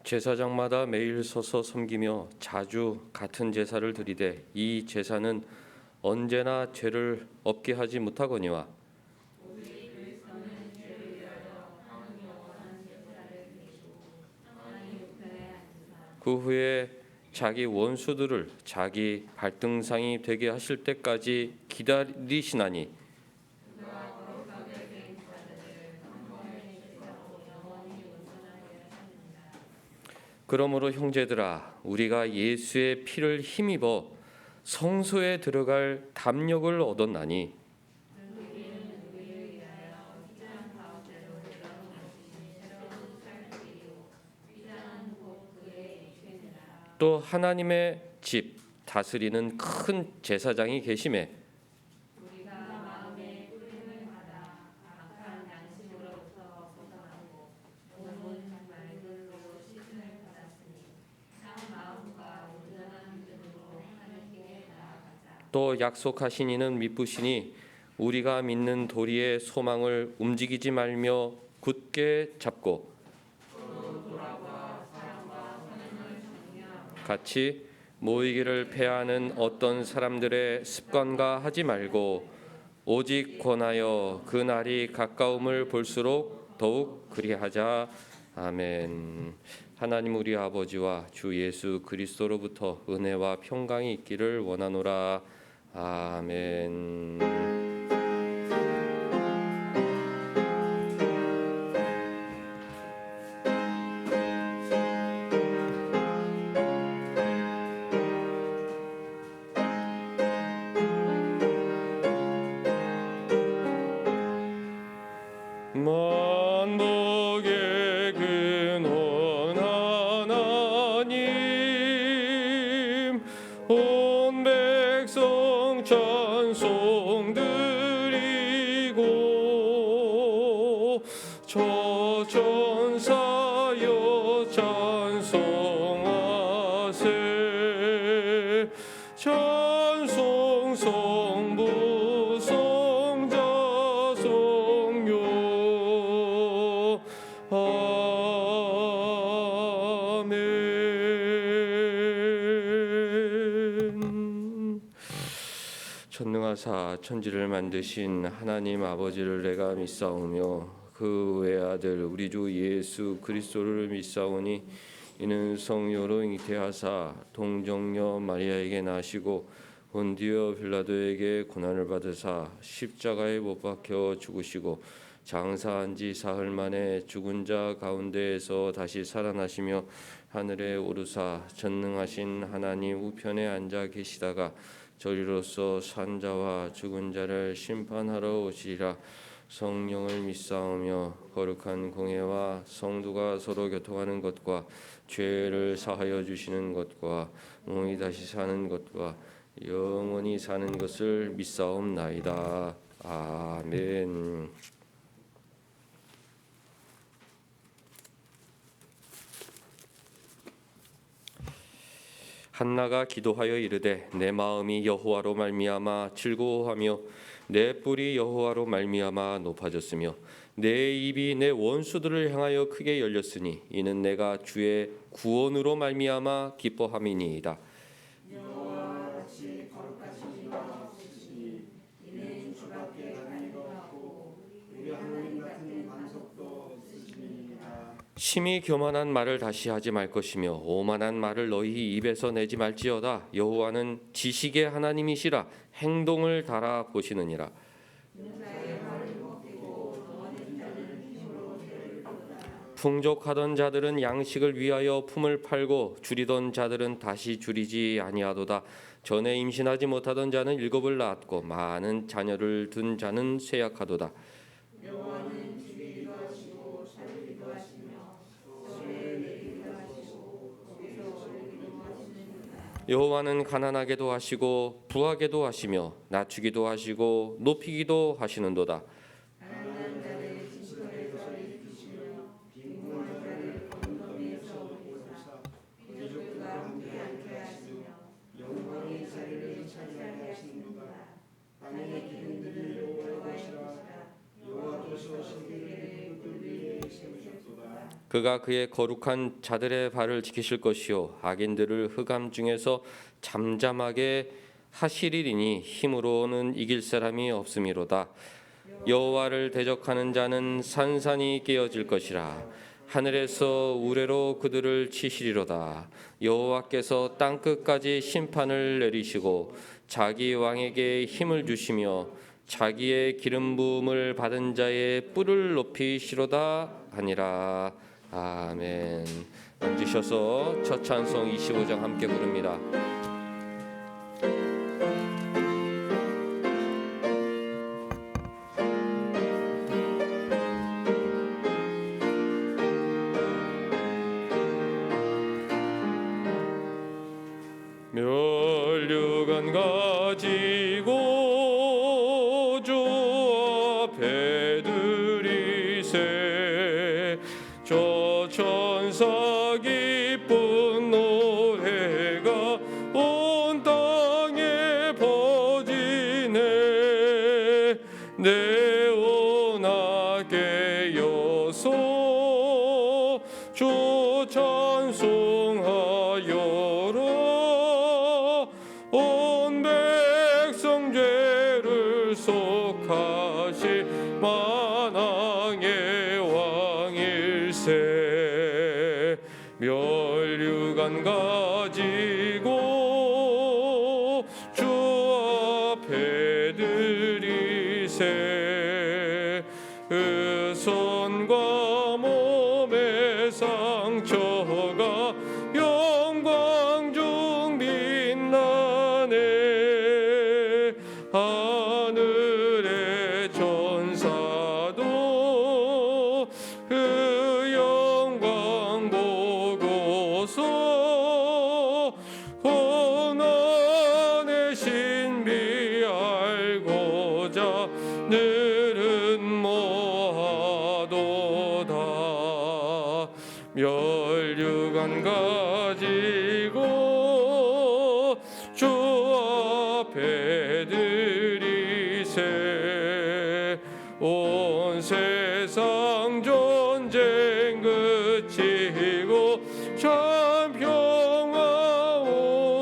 제사장마다 매일 서서 섬기며 자주 같은 제사를 드리되 이 제사는 언제나 죄를 없게 하지 못하거니와 그 후에 자기 원수들을 자기 발등상이 되게 하실 때까지 기다리시나니 그러므로 형제들아 우리가 예수의 피를 힘입어 성소에 들어갈 담력을 얻었나니 또 하나님의 집 다스리는 큰 제사장이 계심에 또 약속하신 이는 미쁘시니 우리가 믿는 도리의 소망을 움직이지 말며 굳게 잡고 같이 모이기를 패하는 어떤 사람들의 습관과 하지 말고 오직 권하여 그 날이 가까움을 볼수록 더욱 그리하자. 아멘. 하나님 우리 아버지와 주 예수 그리스도로부터 은혜와 평강이 있기를 원하노라. 아멘. 만복의 근원 하나님 온 백성 찬송 드리고 저 천사여 찬송하세 찬송 성부 성자 성령 아멘. 전능하사 천지를 만드신 하나님 아버지를 내가 믿사오며 그 외아들 우리 주 예수 그리스도를 믿사오니 이는 성령으로 잉태하사 동정녀 마리아에게 나시고 본디오 빌라도에게 고난을 받으사 십자가에 못 박혀 죽으시고 장사한 지 사흘 만에 죽은 자 가운데에서 다시 살아나시며 하늘에 오르사 전능하신 하나님 우편에 앉아 계시다가 저리로서 산 자와 죽은 자를 심판하러 오시리라. 성령을 믿사오며 거룩한 공회와 성도가 서로 교통하는 것과 죄를 사하여 주시는 것과 몸이 다시 사는 것과 영원히 사는 것을 믿사옵나이다. 아멘. 한나가 기도하여 이르되 내 마음이 여호와로 말미암아 즐거워하며 내 뿔이 여호와로 말미암아 높아졌으며 내 입이 내 원수들을 향하여 크게 열렸으니 이는 내가 주의 구원으로 말미암아 기뻐함이니이다. 심히 교만한 말을 다시 하지 말 것이며 오만한 말을 너희 입에서 내지 말지어다. 여호와는 지식의 하나님이시라 행동을 달아 보시느니라. 풍족하던 자들은 양식을 위하여 품을 팔고 줄이던 자들은 다시 줄이지 아니하도다. 전에 임신하지 못하던 자는 일곱을 낳았고 많은 자녀를 둔 자는 쇠약하도다. 여호와는 가난하게도 하시고 부하게도 하시며 낮추기도 하시고 높이기도 하시는도다. 그가 그의 거룩한 자들의 발을 지키실 것이요 악인들을 흑암 중에서 잠잠하게 하시리니 힘으로는 이길 사람이 없음이로다. 여호와를 대적하는 자는 산산이 깨어질 것이라. 하늘에서 우레로 그들을 치시리로다. 여호와께서 땅 끝까지 심판을 내리시고 자기 왕에게 힘을 주시며 자기의 기름 부음을 받은 자의 뿔을 높이시로다 하니라. 아멘. 앉으셔서 첫 찬송 25장 함께 부릅니다. 멸류관 가지고 주 앞에 드리세. 저 천사 기쁜 노래가 온 땅에 퍼지네. 네오나 깨어서 주 찬송하여라. 온 백성 죄를 속하실 만왕의 왕일세. 멸류관 가지고 주 앞에 드리세. 손과 몸의 상처가 영광 중 빛나네. 하늘의 천사도 그 영광 보고서 고난의 신비 알고자 늘은 모아도다. 멸류관 가지고 주 앞에 드리세. 온 세상 전쟁 그치고 참 평화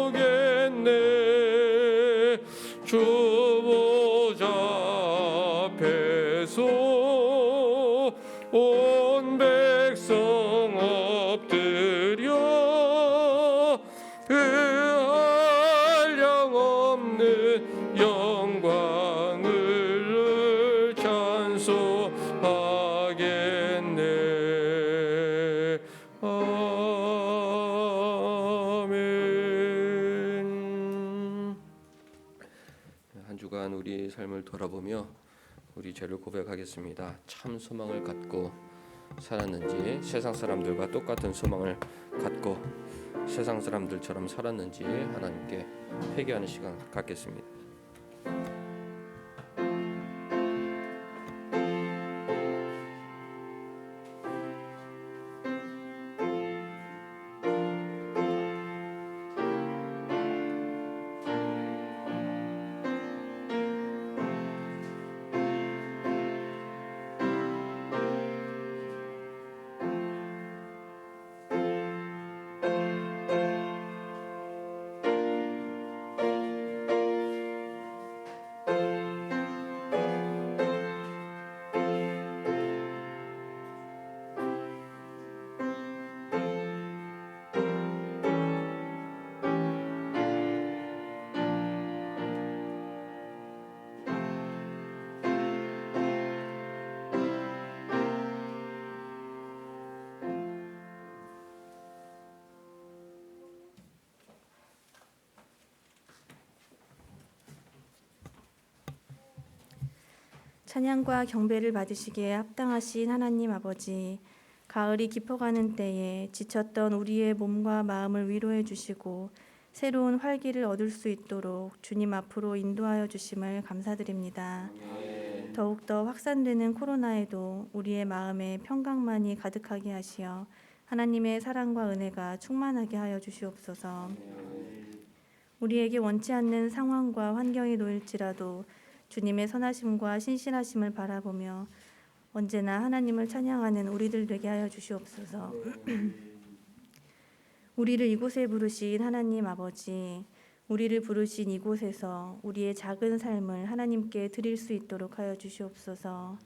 오겠네. 주 보좌 앞에서 온 백성 엎드려 그 한량없는 영광을 찬송하겠네. 아멘. 한 주간 우리 삶을 돌아보며 우리 죄를 고백하겠습니다. 참 소망을 갖고 살았는지, 세상 사람들과 똑같은 소망을 갖고 세상 사람들처럼 살았는지 하나님께 회개하는 시간 갖겠습니다. 찬양과 경배를 받으시기에 합당하신 하나님 아버지, 가을이 깊어가는 때에 지쳤던 우리의 몸과 마음을 위로해 주시고 새로운 활기를 얻을 수 있도록 주님 앞으로 인도하여 주심을 감사드립니다. 더욱더 확산되는 코로나에도 우리의 마음에 평강만이 가득하게 하시어 하나님의 사랑과 은혜가 충만하게 하여 주시옵소서. 우리에게 원치 않는 상황과 환경이 놓일지라도 주님의 선하심과 신실하심을 바라보며 언제나 하나님을 찬양하는 우리들 되게 하여 주시옵소서. 우리를 이곳에 부르신 하나님 아버지, 우리를 부르신 이곳에서 우리의 작은 삶을 하나님께 드릴 수 있도록 하여 주시옵소서.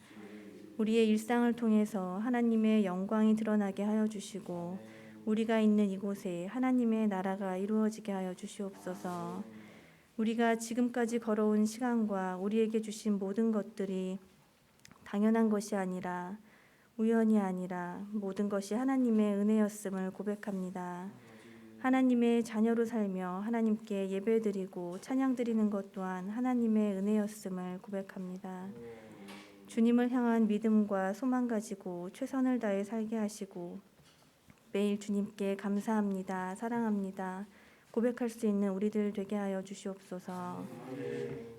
우리의 일상을 통해서 하나님의 영광이 드러나게 하여 주시고 우리가 있는 이곳에 하나님의 나라가 이루어지게 하여 주시옵소서. 우리가 지금까지 걸어온 시간과 우리에게 주신 모든 것들이 당연한 것이 아니라 우연이 아니라 모든 것이 하나님의 은혜였음을 고백합니다. 하나님의 자녀로 살며 하나님께 예배드리고 찬양드리는 것 또한 하나님의 은혜였음을 고백합니다. 주님을 향한 믿음과 소망 가지고 최선을 다해 살게 하시고 매일 주님께 감사합니다, 사랑합니다 고백할 수 있는 우리들 되게 하여 주시옵소서.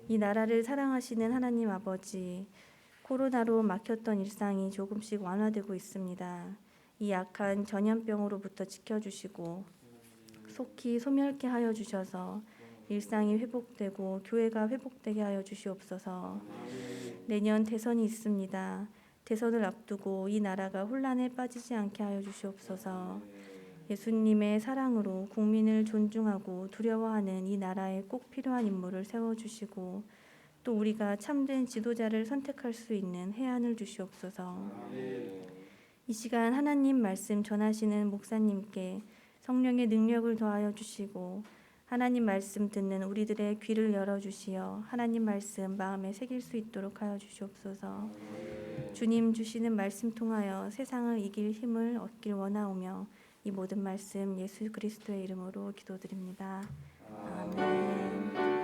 이 나라를 사랑하시는 하나님 아버지, 코로나로 막혔던 일상이 조금씩 완화되고 있습니다. 이 약한 전염병으로부터 지켜주시고 속히 소멸케 하여 주셔서 일상이 회복되고 교회가 회복되게 하여 주시옵소서. 내년 대선이 있습니다. 대선을 앞두고 이 나라가 혼란에 빠지지 않게 하여 주시옵소서. 예수님의 사랑으로 국민을 존중하고 두려워하는 이 나라에 꼭 필요한 인물을 세워주시고 또 우리가 참된 지도자를 선택할 수 있는 해안을 주시옵소서. 이 시간 하나님 말씀 전하시는 목사님께 성령의 능력을 더하여 주시고 하나님 말씀 듣는 우리들의 귀를 열어주시어 하나님 말씀 마음에 새길 수 있도록 하여 주시옵소서. 주님 주시는 말씀 통하여 세상을 이길 힘을 얻길 원하오며 이 모든 말씀 예수 그리스도의 이름으로 기도드립니다. 아멘.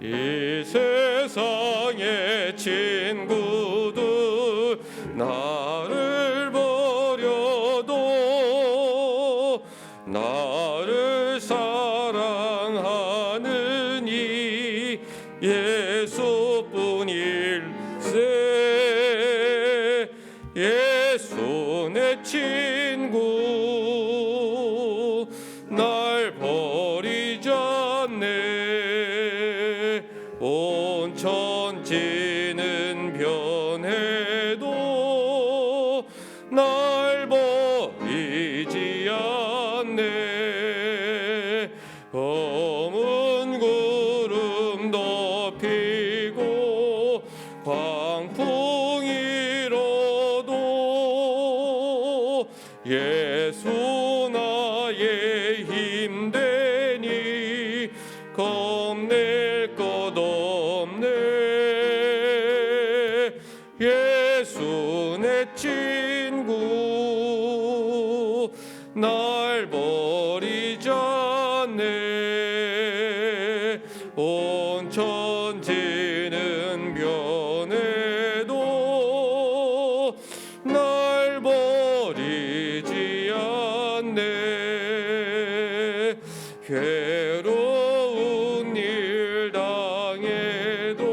이 세상의 친구들 나를 버려도 나를 사랑하는 이 예수뿐일세. 예수 내 친구 날 버리지 않네. 온 천지는 변해도 날 버리지 않네. 검은 구름 덮이고 광풍이 일어도 예수 나의 힘 되니 겁낼 것 없네. 예수 내 친구 날 버리지 않네. 온 천지는 변해도 날 버리지 않네. 괴로운 일 당해도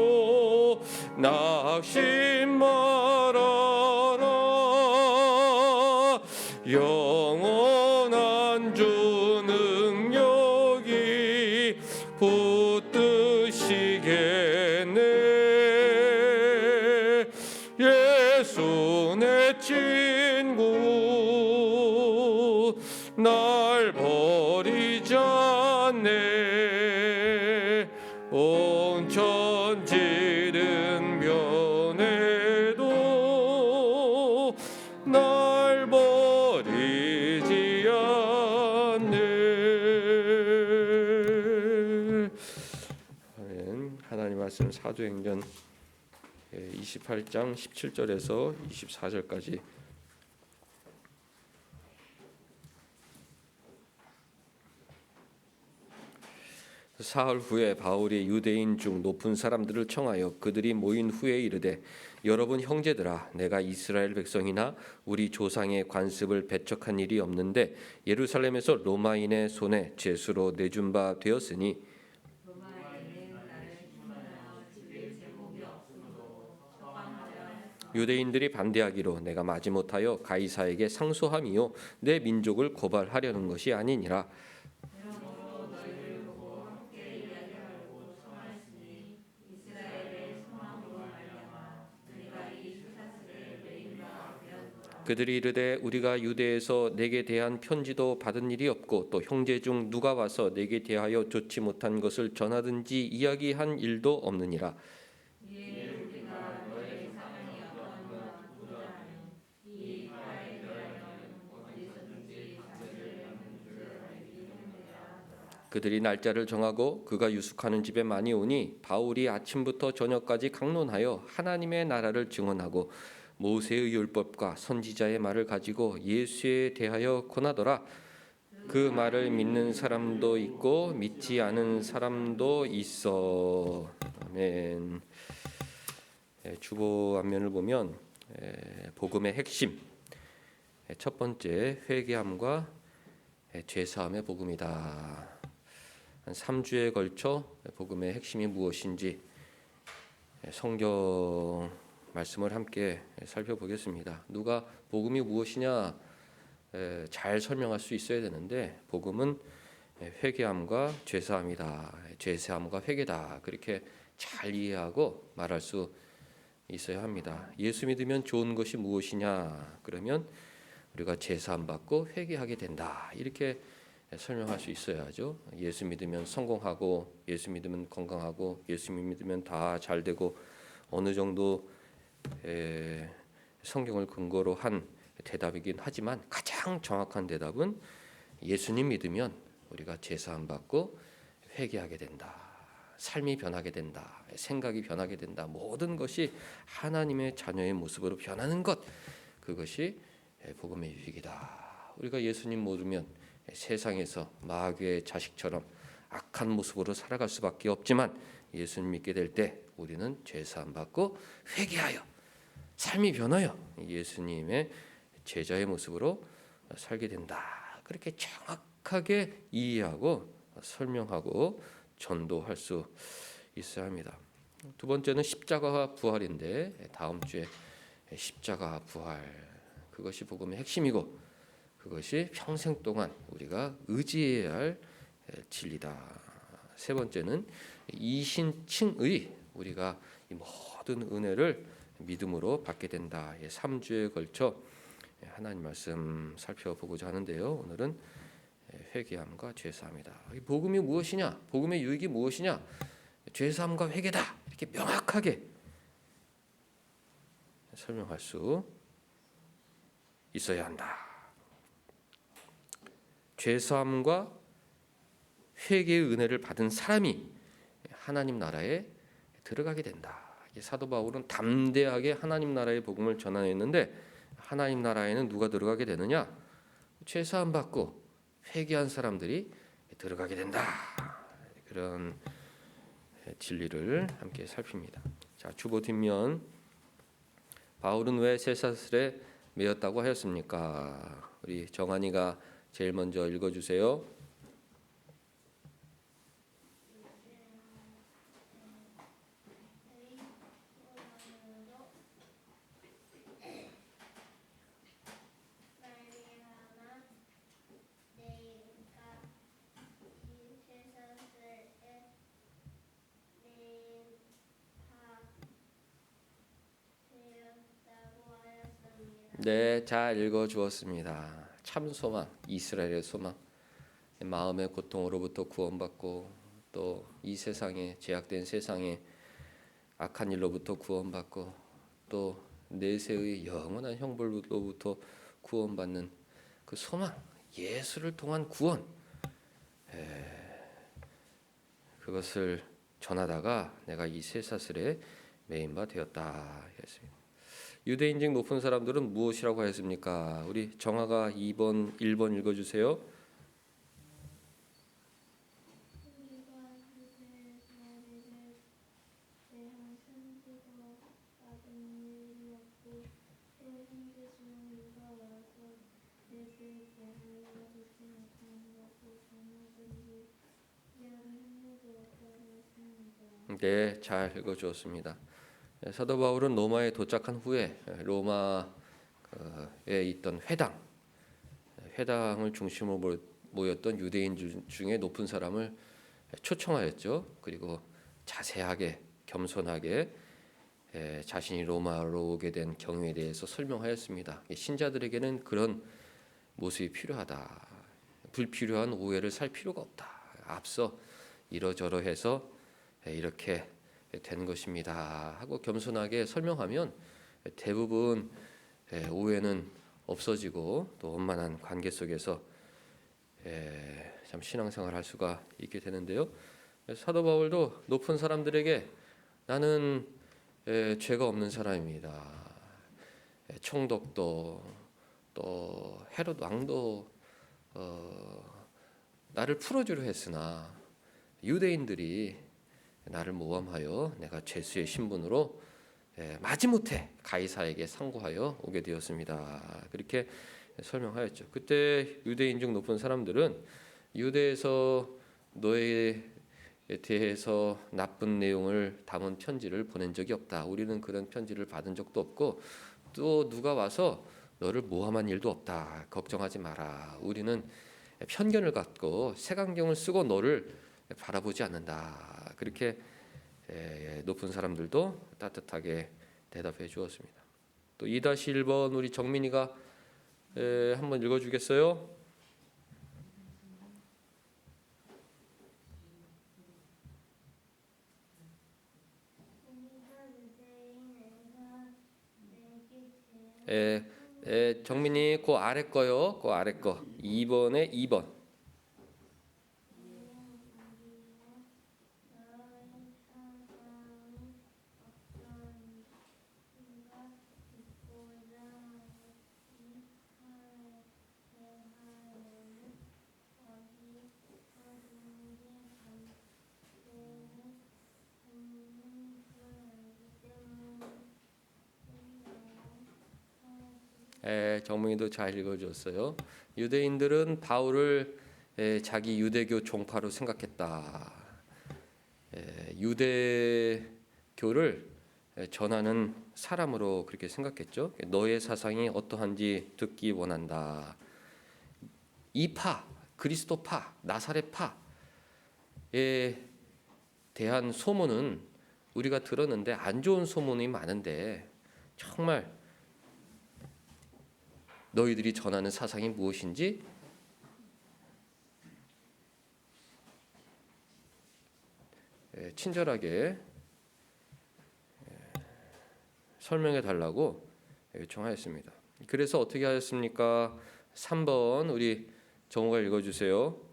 낙심 말아라. 영원한 주 능력이 붙드시겠네. 예수 내 친구 날 버리지 않네. 온 천지는 변해도 날 버리지 않네. 아멘. 하나님 말씀 사도행전 28장 17절에서 24절까지. 사흘 후에 바울이 유대인 중 높은 사람들을 청하여 그들이 모인 후에 이르되, 여러분 형제들아, 내가 이스라엘 백성이나 우리 조상의 관습을 배척한 일이 없는데 예루살렘에서 로마인의 손에 죄수로 내준 바 되었으니 유대인들이 반대하기로 내가 마지못하여 가이사에게 상소함이요 내 민족을 고발하려는 것이 아니니라. 그들이 이르되, 우리가 유대에서 내게 대한 편지도 받은 일이 없고 또 형제 중 누가 와서 내게 대하여 좋지 못한 것을 전하든지 이야기한 일도 없느니라. 그들이 날짜를 정하고 그가 유숙하는 집에 많이 오니 바울이 아침부터 저녁까지 강론하여 하나님의 나라를 증언하고 모세의 율법과 선지자의 말을 가지고 예수에 대하여 권하더라. 그 말을 믿는 사람도 있고 믿지 않은 사람도 있어. 아멘. 주보 앞면을 보면 복음의 핵심, 첫 번째 회개함과 죄사함의 복음이다. 한 3주에 걸쳐 복음의 핵심이 무엇인지 성경 말씀을 함께 살펴보겠습니다. 누가 복음이 무엇이냐 잘 설명할 수 있어야 되는데, 복음은 회개함과 죄사함이다. 죄사함과 회개다. 그렇게 잘 이해하고 말할 수 있어야 합니다. 예수 믿으면 좋은 것이 무엇이냐? 그러면 우리가 죄사함 받고 회개하게 된다. 이렇게 설명할 수 있어야죠. 예수 믿으면 성공하고, 예수 믿으면 건강하고, 예수 믿으면 다 잘 되고, 어느 정도 성경을 근거로 한 대답이긴 하지만 가장 정확한 대답은 예수님 믿으면 우리가 죄사함 받고 회개하게 된다. 삶이 변하게 된다. 생각이 변하게 된다. 모든 것이 하나님의 자녀의 모습으로 변하는 것, 그것이 복음의 유익이다. 우리가 예수님 모르면 세상에서 마귀의 자식처럼 악한 모습으로 살아갈 수밖에 없지만, 예수님 믿게 될 때 우리는 죄사함 받고 회개하여 삶이 변하여 예수님의 제자의 모습으로 살게 된다. 그렇게 정확하게 이해하고 설명하고 전도할 수 있어야 합니다. 두 번째는 십자가와 부활인데, 다음 주에 십자가 부활, 그것이 복음의 핵심이고 그것이 평생 동안 우리가 의지해야 할 진리다. 세 번째는 이신칭의, 우리가 이 모든 은혜를 믿음으로 받게 된다. 3주에 걸쳐 하나님 말씀 살펴보고자 하는데요. 오늘은 회개함과 죄사함이다. 복음이 무엇이냐? 복음의 유익이 무엇이냐? 죄사함과 회개다. 이렇게 명확하게 설명할 수 있어야 한다. 죄사함과 회개의 은혜를 받은 사람이 하나님 나라에 들어가게 된다. 사도 바울은 담대하게 하나님 나라의 복음을 전하였는데, 하나님 나라에는 누가 들어가게 되느냐? 죄사함 받고 회개한 사람들이 들어가게 된다. 그런 진리를 함께 살핍니다. 자, 주보 뒷면, 바울은 왜 쇠사슬에 매였다고 하였습니까? 우리 정한이가 제일 먼저 읽어주세요. 네, 잘 읽어주었습니다. 참 소망, 이스라엘의 소망, 마음의 고통으로부터 구원받고, 또 이 세상에, 제약된 세상에 악한 일로부터 구원받고, 또 내세의 영원한 형벌로부터 구원받는 그 소망, 예수를 통한 구원, 그것을 전하다가 내가 이 쇠사슬에 메인 바 되었다 했습니다. 유대인직 높은 사람들은 무엇이라고 하였습니까? 우리 정아가 2번 1번 읽어주세요. 네, 잘 읽어주었습니다. 사도 바울은 로마에 도착한 후에 로마에 있던 회당을 중심으로 모였던 유대인 중에 높은 사람을 초청하였죠. 그리고 자세하게 겸손하게 자신이 로마로 오게 된 경위에 대해서 설명하였습니다. 신자들에게는 그런 모습이 필요하다. 불필요한 오해를 살 필요가 없다. 앞서 이러저러해서 이렇게 된 것입니다 하고 겸손하게 설명하면 대부분 오해는 없어지고 또 원만한 관계 속에서 참 신앙생활을 할 수가 있게 되는데요. 사도 바울도 높은 사람들에게 나는 죄가 없는 사람입니다. 총독도 또 헤롯 왕도 나를 풀어주려 했으나 유대인들이 나를 모함하여 내가 죄수의 신분으로 마지못해 가이사에게 상고하여 오게 되었습니다. 그렇게 설명하였죠. 그때 유대인 중 높은 사람들은 유대에서 너에 대해서 나쁜 내용을 담은 편지를 보낸 적이 없다. 우리는 그런 편지를 받은 적도 없고 또 누가 와서 너를 모함한 일도 없다. 걱정하지 마라. 우리는 편견을 갖고 색안경을 쓰고 너를 바라보지 않는다. 그렇게 높은 사람들도 따뜻하게 대답해 주었습니다. 또 2-1번 우리 정민이가 한번 읽어주겠어요? 정민이 그 아래 거요. 그 아래 거 2번에 2번. 정민이도 잘 읽어줬어요. 유대인들은 바울을 자기 유대교 종파로 생각했다. 유대교를 전하는 사람으로 그렇게 생각했죠. 너의 사상이 어떠한지 듣기 원한다. 이 파, 그리스도파, 나사렛파에 대한 소문은 우리가 들었는데 안 좋은 소문이 많은데 정말 너희들이 전하는 사상이 무엇인지 친절하게 설명해 달라고 요청하였습니다. 그래서 어떻게 하였습니까? 3번 우리 정우가 읽어주세요.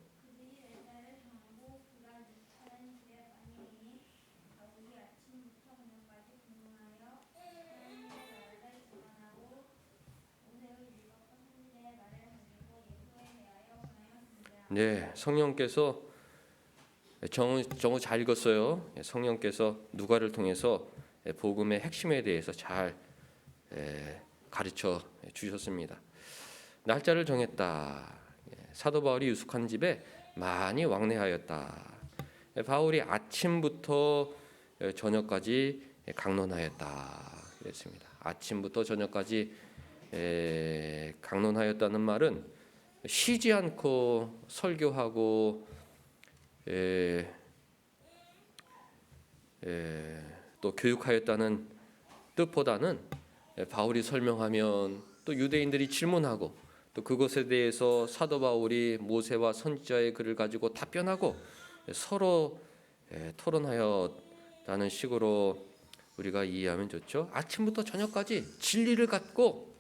네, 성령께서 정우 잘 읽었어요. 성령께서 누가를 통해서 복음의 핵심에 대해서 잘 가르쳐 주셨습니다. 날짜를 정했다. 사도 바울이 유숙한 집에 많이 왕래하였다. 바울이 아침부터 저녁까지 강론하였다. 그랬습니다. 아침부터 저녁까지 강론하였다는 말은 쉬지 않고 설교하고 또 교육하였다는 뜻보다는 바울이 설명하면 또 유대인들이 질문하고 또 그것에 대해서 사도 바울이 모세와 선지자의 글을 가지고 답변하고 서로 토론하였다는 식으로 우리가 이해하면 좋죠. 아침부터 저녁까지 진리를 갖고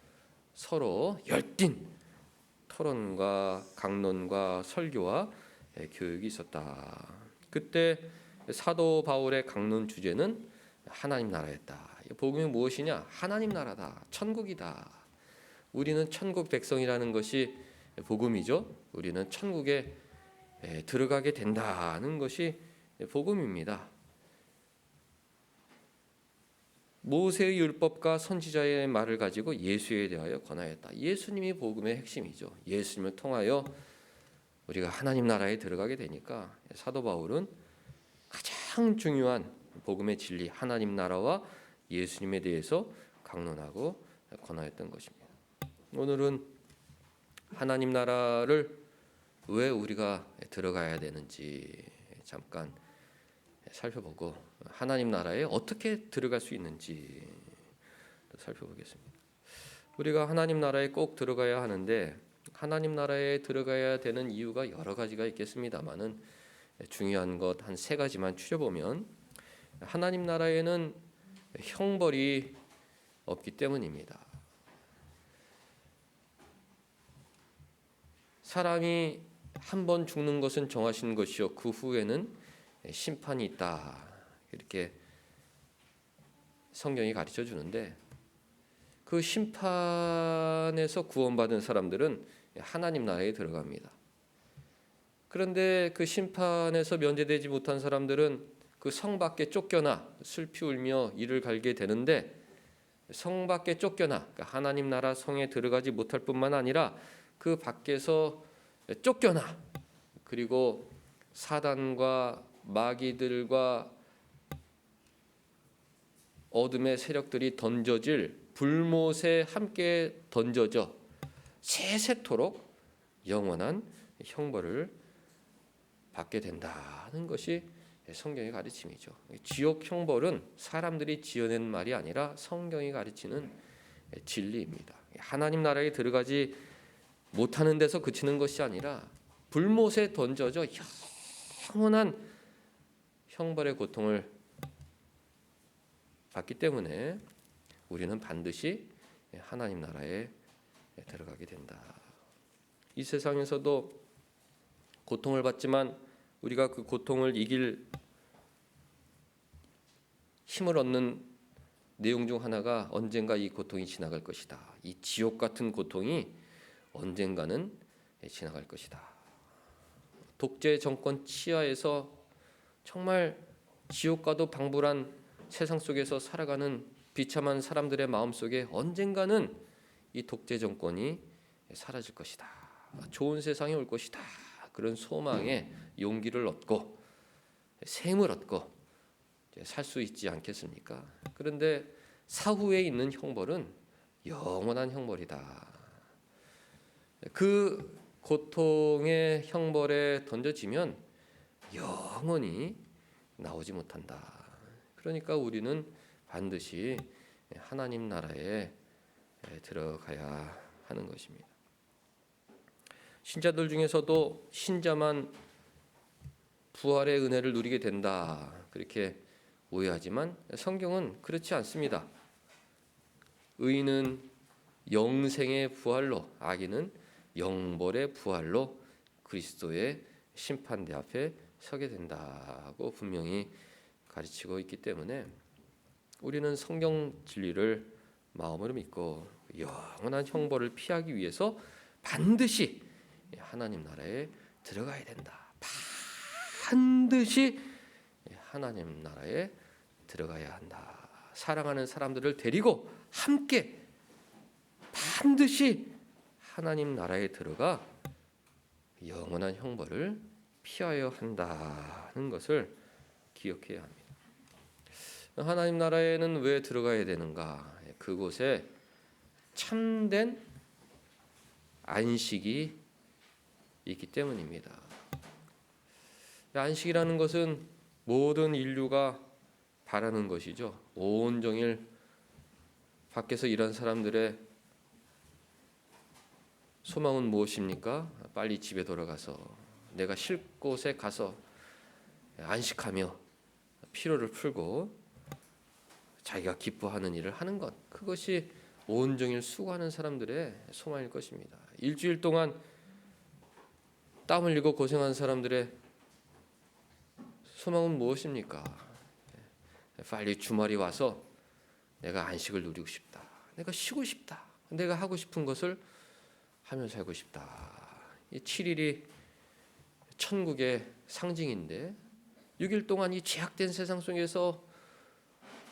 서로 열띤 토론과 강론과 설교와 교육이 있었다. 그때 사도 바울의 강론 주제는 하나님 나라였다. 복음이 무엇이냐? 하나님 나라다. 천국이다. 우리는 천국 백성이라는 것이 복음이죠. 우리는 천국에 들어가게 된다는 것이 복음입니다. 모세의 율법과 선지자의 말을 가지고 예수에 대하여 권하였다. 예수님이 복음의 핵심이죠. 예수님을 통하여 우리가 하나님 나라에 들어가게 되니까 사도 바울은 가장 중요한 복음의 진리, 하나님 나라와 예수님에 대해서 강론하고 권하였던 것입니다. 오늘은 하나님 나라를 왜 우리가 들어가야 되는지 잠깐 살펴보고 하나님 나라에 어떻게 들어갈 수 있는지 살펴보겠습니다. 우리가 하나님 나라에 꼭 들어가야 하는데 하나님 나라에 들어가야 되는 이유가 여러 가지가 있겠습니다만은 중요한 것 한 세 가지만 추려보면 하나님 나라에는 형벌이 없기 때문입니다. 사람이 한 번 죽는 것은 정하신 것이요 그 후에는 심판이 있다. 이렇게 성경이 가르쳐 주는데 그 심판에서 구원받은 사람들은 하나님 나라에 들어갑니다. 그런데 그 심판에서 면제되지 못한 사람들은 그 성 밖에 쫓겨나 슬피 울며 이를 갈게 되는데 성 밖에 쫓겨나 그러니까 하나님 나라 성에 들어가지 못할 뿐만 아니라 그 밖에서 쫓겨나 그리고 사단과 마귀들과 어둠의 세력들이 던져질 불못에 함께 던져져 세세토록 영원한 형벌을 받게 된다는 것이 성경의 가르침이죠. 지옥 형벌은 사람들이 지어낸 말이 아니라 성경이 가르치는 진리입니다. 하나님 나라에 들어가지 못하는 데서 그치는 것이 아니라 불못에 던져져 영원한 형벌의 고통을 받기 때문에 우리는 반드시 하나님 나라에 들어가게 된다. 이 세상에서도 고통을 받지만 우리가 그 고통을 이길 힘을 얻는 내용 중 하나가 언젠가 이 고통이 지나갈 것이다. 이 지옥 같은 고통이 언젠가는 지나갈 것이다. 독재 정권 치하에서 정말 지옥과도 방불한 세상 속에서 살아가는 비참한 사람들의 마음속에 언젠가는 이 독재 정권이 사라질 것이다. 좋은 세상이 올 것이다. 그런 소망에 용기를 얻고 샘을 얻고 살 수 있지 않겠습니까? 그런데 사후에 있는 형벌은 영원한 형벌이다. 그 고통의 형벌에 던져지면 영원히 나오지 못한다. 그러니까 우리는 반드시 하나님 나라에 들어가야 하는 것입니다. 신자들 중에서도 신자만 부활의 은혜를 누리게 된다. 그렇게 오해하지만 성경은 그렇지 않습니다. 의인은 영생의 부활로, 악인은 영벌의 부활로 그리스도의 심판대 앞에 서게 된다고 분명히 가르치고 있기 때문에 우리는 성경 진리를 마음으로 믿고 영원한 형벌을 피하기 위해서 반드시 하나님 나라에 들어가야 된다. 반드시 하나님 나라에 들어가야 한다. 사랑하는 사람들을 데리고 함께 반드시 하나님 나라에 들어가 영원한 형벌을 피하여 한다는 것을 기억해야 합니다. 하나님 나라에는 왜 들어가야 되는가? 그곳에 참된 안식이 있기 때문입니다. 안식이라는 것은 모든 인류가 바라는 것이죠. 온종일 밖에서 일한 사람들의 소망은 무엇입니까? 빨리 집에 돌아가서 내가 쉴 곳에 가서 안식하며 피로를 풀고 자기가 기뻐하는 일을 하는 것, 그것이 온종일 수고하는 사람들의 소망일 것입니다. 일주일 동안 땀 흘리고 고생한 사람들의 소망은 무엇입니까? 빨리 주말이 와서 내가 안식을 누리고 싶다. 내가 쉬고 싶다. 내가 하고 싶은 것을 하며 살고 싶다. 이 7일이 천국의 상징인데 6일 동안 이 죄악된 세상 속에서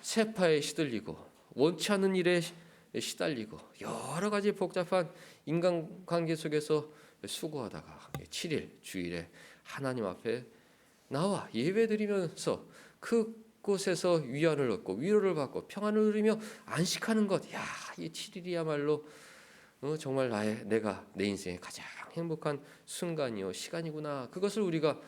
세파에 시들리고 원치 않는 일에 시달리고 여러 가지 복잡한 인간관계 속에서 수고하다가 7일 주일에 하나님 앞에 나와 예배드리면서 그곳에서 위안을 얻고 위로를 받고 평안을 누리며 안식하는 것. 야, 이 7일이야말로 정말 내가 내 인생의 가장 행복한 순간이요 시간이구나. 그것을 우리가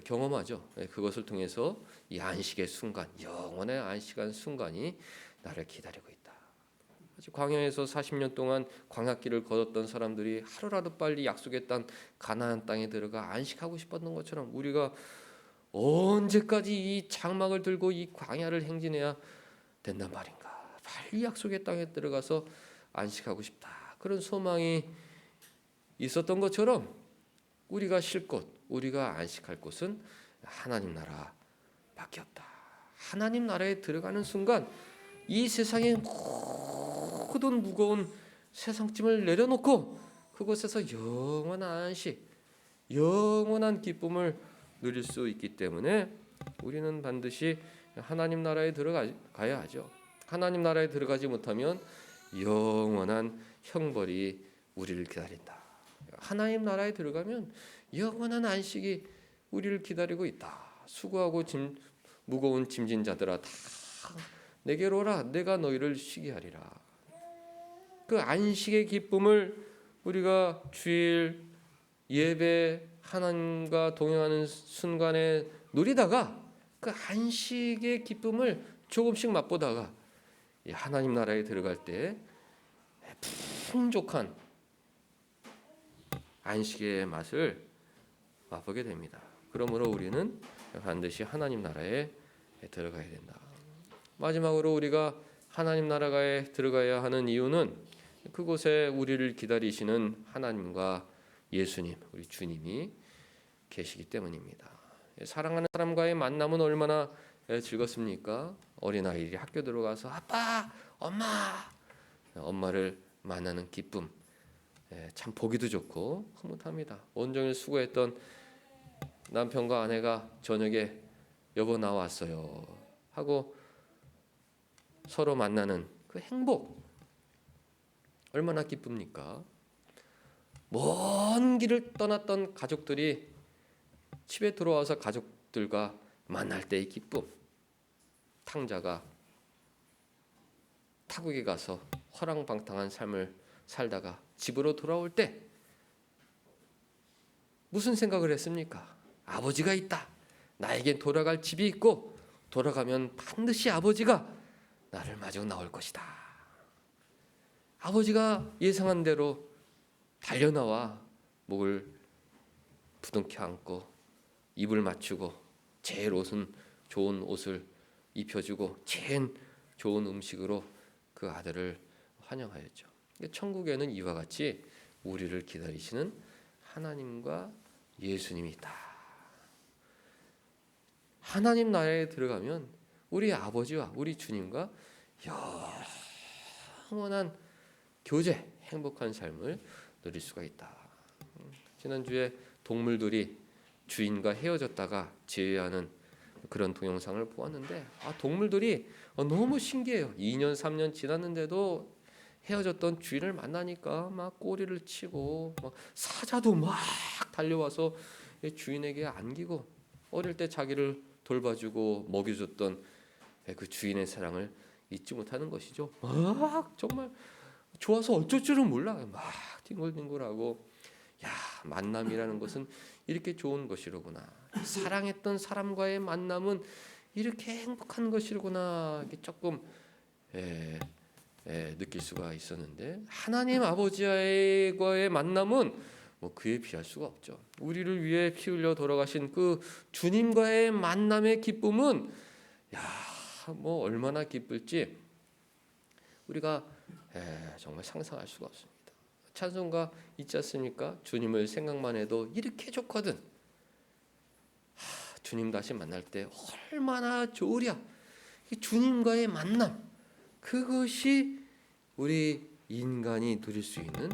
경험하죠. 그것을 통해서 이 안식의 순간, 영원의 안식한 순간이 나를 기다리고 있다. 광야에서 40년 동안 광야길을 걸었던 사람들이 하루라도 빨리 약속의 땅 가나안 땅에 들어가 안식하고 싶었던 것처럼 우리가 언제까지 이 장막을 들고 이 광야를 행진해야 된단 말인가. 빨리 약속의 땅에 들어가서 안식하고 싶다. 그런 소망이 있었던 것처럼 우리가 쉴 곳, 우리가 안식할 곳은 하나님 나라밖에 없다. 하나님 나라에 들어가는 순간 이 세상의 모든 무거운 세상짐을 내려놓고 그곳에서 영원한 안식, 영원한 기쁨을 누릴 수 있기 때문에 우리는 반드시 하나님 나라에 들어가야 하죠. 하나님 나라에 들어가지 못하면 영원한 형벌이 우리를 기다린다. 하나님 나라에 들어가면 영원한 안식이 우리를 기다리고 있다. 수고하고 무거운 짐진 자들아 다 내게로 오라. 내가 너희를 쉬게 하리라. 그 안식의 기쁨을 우리가 주일 예배 하나님과 동행하는 순간에 누리다가 그 안식의 기쁨을 조금씩 맛보다가 하나님 나라에 들어갈 때 풍족한 안식의 맛을 맛보게 됩니다. 그러므로 우리는 반드시 하나님 나라에 들어가야 된다. 마지막으로 우리가 하나님 나라에 들어가야 하는 이유는 그곳에 우리를 기다리시는 하나님과 예수님, 우리 주님이 계시기 때문입니다. 사랑하는 사람과의 만남은 얼마나 즐겁습니까? 어린아이들이 학교 들어가서 아빠, 엄마를 만나는 기쁨, 참 보기도 좋고 흐뭇합니다. 온종일 수고했던 남편과 아내가 저녁에 여보 나왔어요 하고 서로 만나는 그 행복 얼마나 기쁩니까? 먼 길을 떠났던 가족들이 집에 들어와서 가족들과 만날 때의 기쁨. 탕자가 타국에 가서 허랑방탕한 삶을 살다가 집으로 돌아올 때 무슨 생각을 했습니까? 아버지가 있다. 나에겐 돌아갈 집이 있고 돌아가면 반드시 아버지가 나를 마중 나올 것이다. 아버지가 예상한 대로 달려나와 목을 부둥켜 안고 입을 맞추고 제일 좋은 옷을 입혀주고 제일 좋은 음식으로 그 아들을 환영하였죠. 천국에는 이와 같이 우리를 기다리시는 하나님과 예수님이 있다. 하나님 나라에 들어가면 우리 아버지와 우리 주님과 영원한 교제, 행복한 삶을 누릴 수가 있다. 지난주에 동물들이 주인과 헤어졌다가 재회하는 그런 동영상을 보았는데 동물들이 너무 신기해요. 2년 3년 지났는데도 헤어졌던 주인을 만나니까 막 꼬리를 치고 막 사자도 막 달려와서 주인에게 안기고 어릴 때 자기를 돌봐주고 먹여줬던 그 주인의 사랑을 잊지 못하는 것이죠. 막 정말 좋아서 어쩔 줄은 몰라. 막 뒹굴뒹굴하고 만남이라는 것은 이렇게 좋은 것이로구나. 사랑했던 사람과의 만남은 이렇게 행복한 것이로구나. 이렇게 조금 느낄 수가 있었는데 하나님 아버지와의 만남은 그에 비할 수가 없죠. 우리를 위해 피 흘려 돌아가신 그 주님과의 만남의 기쁨은 얼마나 기쁠지 우리가 정말 상상할 수가 없습니다. 찬송가 있지 않습니까? 주님을 생각만 해도 이렇게 좋거든. 주님 다시 만날 때 얼마나 좋으랴. 이 주님과의 만남, 그것이 우리 인간이 누릴 수 있는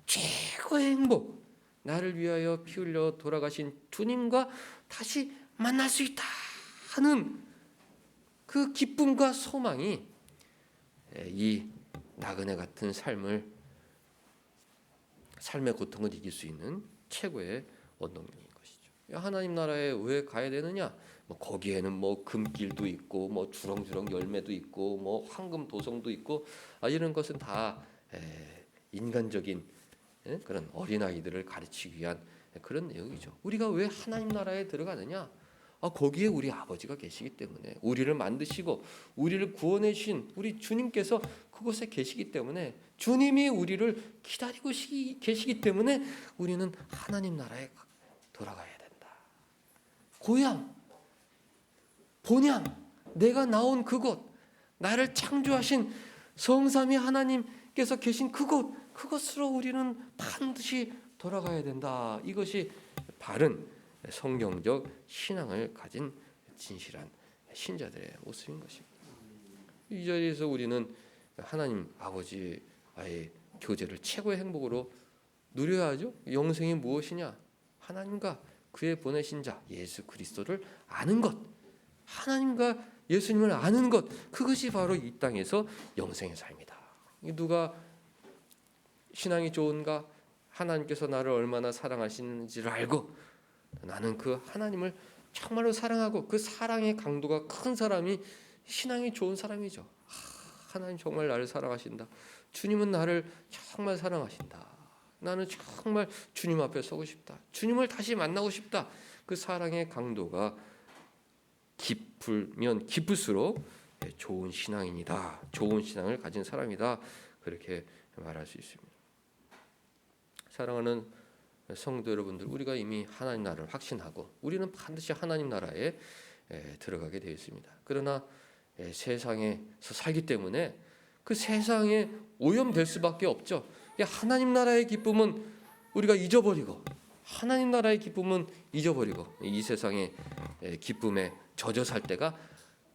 최고의 행복, 나를 위하여 피 흘려 돌아가신 주님과 다시 만날 수 있다 하는 그 기쁨과 소망이 이 나그네 같은 삶의 고통을 이길 수 있는 최고의 원동력인 것이죠. 하나님 나라에 왜 가야 되느냐? 거기에는 금길도 있고 주렁주렁 열매도 있고 황금 도성도 있고 이런 것은 다 인간적인 그런 어린아이들을 가르치기 위한 그런 내용이죠. 우리가 왜 하나님 나라에 들어가느냐? 거기에 우리 아버지가 계시기 때문에, 우리를 만드시고 우리를 구원해 주신 우리 주님께서 그곳에 계시기 때문에, 주님이 우리를 기다리고 계시기 때문에 우리는 하나님 나라에 돌아가야 된다. 고향, 본향, 내가 나온 그곳, 나를 창조하신 성삼위 하나님께서 계신 그것으로 우리는 반드시 돌아가야 된다. 이것이 바른 성경적 신앙을 가진 진실한 신자들의 모습인 것입니다. 이 자리에서 우리는 하나님 아버지와의 교제를 최고의 행복으로 누려야 하죠. 영생이 무엇이냐? 하나님과 그의 보내신 자 예수 그리스도를 아는 것, 하나님과 예수님을 아는 것, 그것이 바로 이 땅에서 영생의 삶이다. 누가 신앙이 좋은가? 하나님께서 나를 얼마나 사랑하시는지를 알고 나는 그 하나님을 정말로 사랑하고 그 사랑의 강도가 큰 사람이 신앙이 좋은 사람이죠. 하나님 정말 나를 사랑하신다. 주님은 나를 정말 사랑하신다. 나는 정말 주님 앞에 서고 싶다. 주님을 다시 만나고 싶다. 그 사랑의 강도가 깊으면 깊을수록 좋은 신앙인이다. 좋은 신앙을 가진 사람이다. 그렇게 말할 수 있습니다. 사랑하는 성도 여러분들, 우리가 이미 하나님 나라를 확신하고 우리는 반드시 하나님 나라에 들어가게 되어 있습니다. 그러나 세상에서 살기 때문에 그 세상에 오염될 수밖에 없죠. 하나님 나라의 기쁨은 우리가 잊어버리고, 하나님 나라의 기쁨은 잊어버리고 이 세상의 기쁨에 젖어 살 때가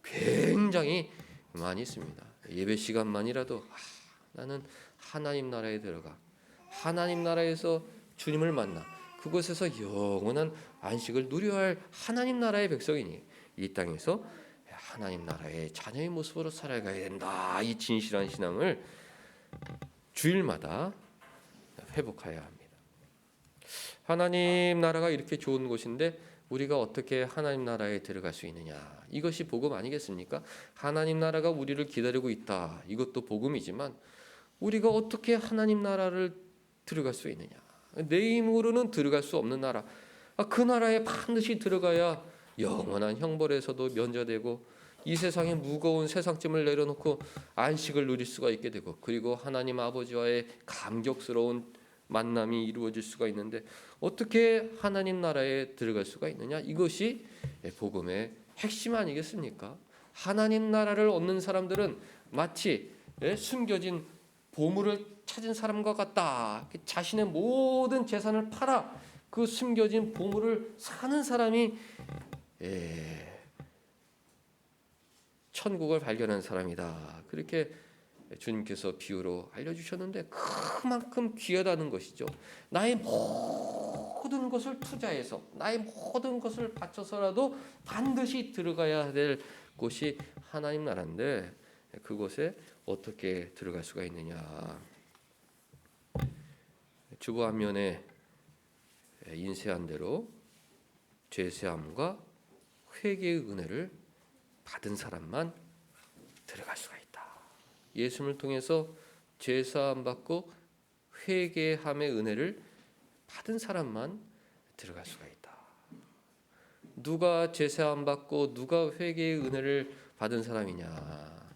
굉장히 많이 있습니다. 예배 시간만이라도 나는 하나님 나라에 들어가, 하나님 나라에서 주님을 만나 그곳에서 영원한 안식을 누려야 할 하나님 나라의 백성이니 이 땅에서 하나님 나라의 자녀의 모습으로 살아가야 된다. 이 진실한 신앙을 주일마다 회복해야 합니다. 하나님 나라가 이렇게 좋은 곳인데 우리가 어떻게 하나님 나라에 들어갈 수 있느냐? 이것이 복음 아니겠습니까? 하나님 나라가 우리를 기다리고 있다. 이것도 복음이지만 우리가 어떻게 하나님 나라를 들어갈 수 있느냐? 내 힘으로는 들어갈 수 없는 나라. 그 나라에 반드시 들어가야 영원한 형벌에서도 면제되고 이 세상의 무거운 세상짐을 내려놓고 안식을 누릴 수가 있게 되고, 그리고 하나님 아버지와의 감격스러운 만남이 이루어질 수가 있는데 어떻게 하나님 나라에 들어갈 수가 있느냐? 이것이 복음의 핵심 아니겠습니까? 하나님 나라를 얻는 사람들은 마치 숨겨진 보물을 찾은 사람과 같다. 자신의 모든 재산을 팔아 그 숨겨진 보물을 사는 사람이 천국을 발견한 사람이다. 그렇게 주님께서 비유로 알려주셨는데 그만큼 귀하다는 것이죠. 나의 모든 것을 투자해서, 나의 모든 것을 바쳐서라도 반드시 들어가야 될 곳이 하나님 나라인데 그곳에 어떻게 들어갈 수가 있느냐? 주보 앞면에 인쇄한 대로 죄사함과 회개의 은혜를 받은 사람만 들어갈 수가 있다. 예수님을 통해서 죄사함 받고 회개함의 은혜를 받은 사람만 들어갈 수가 있다. 누가 죄사함 받고 누가 회개의 은혜를 받은 사람이냐?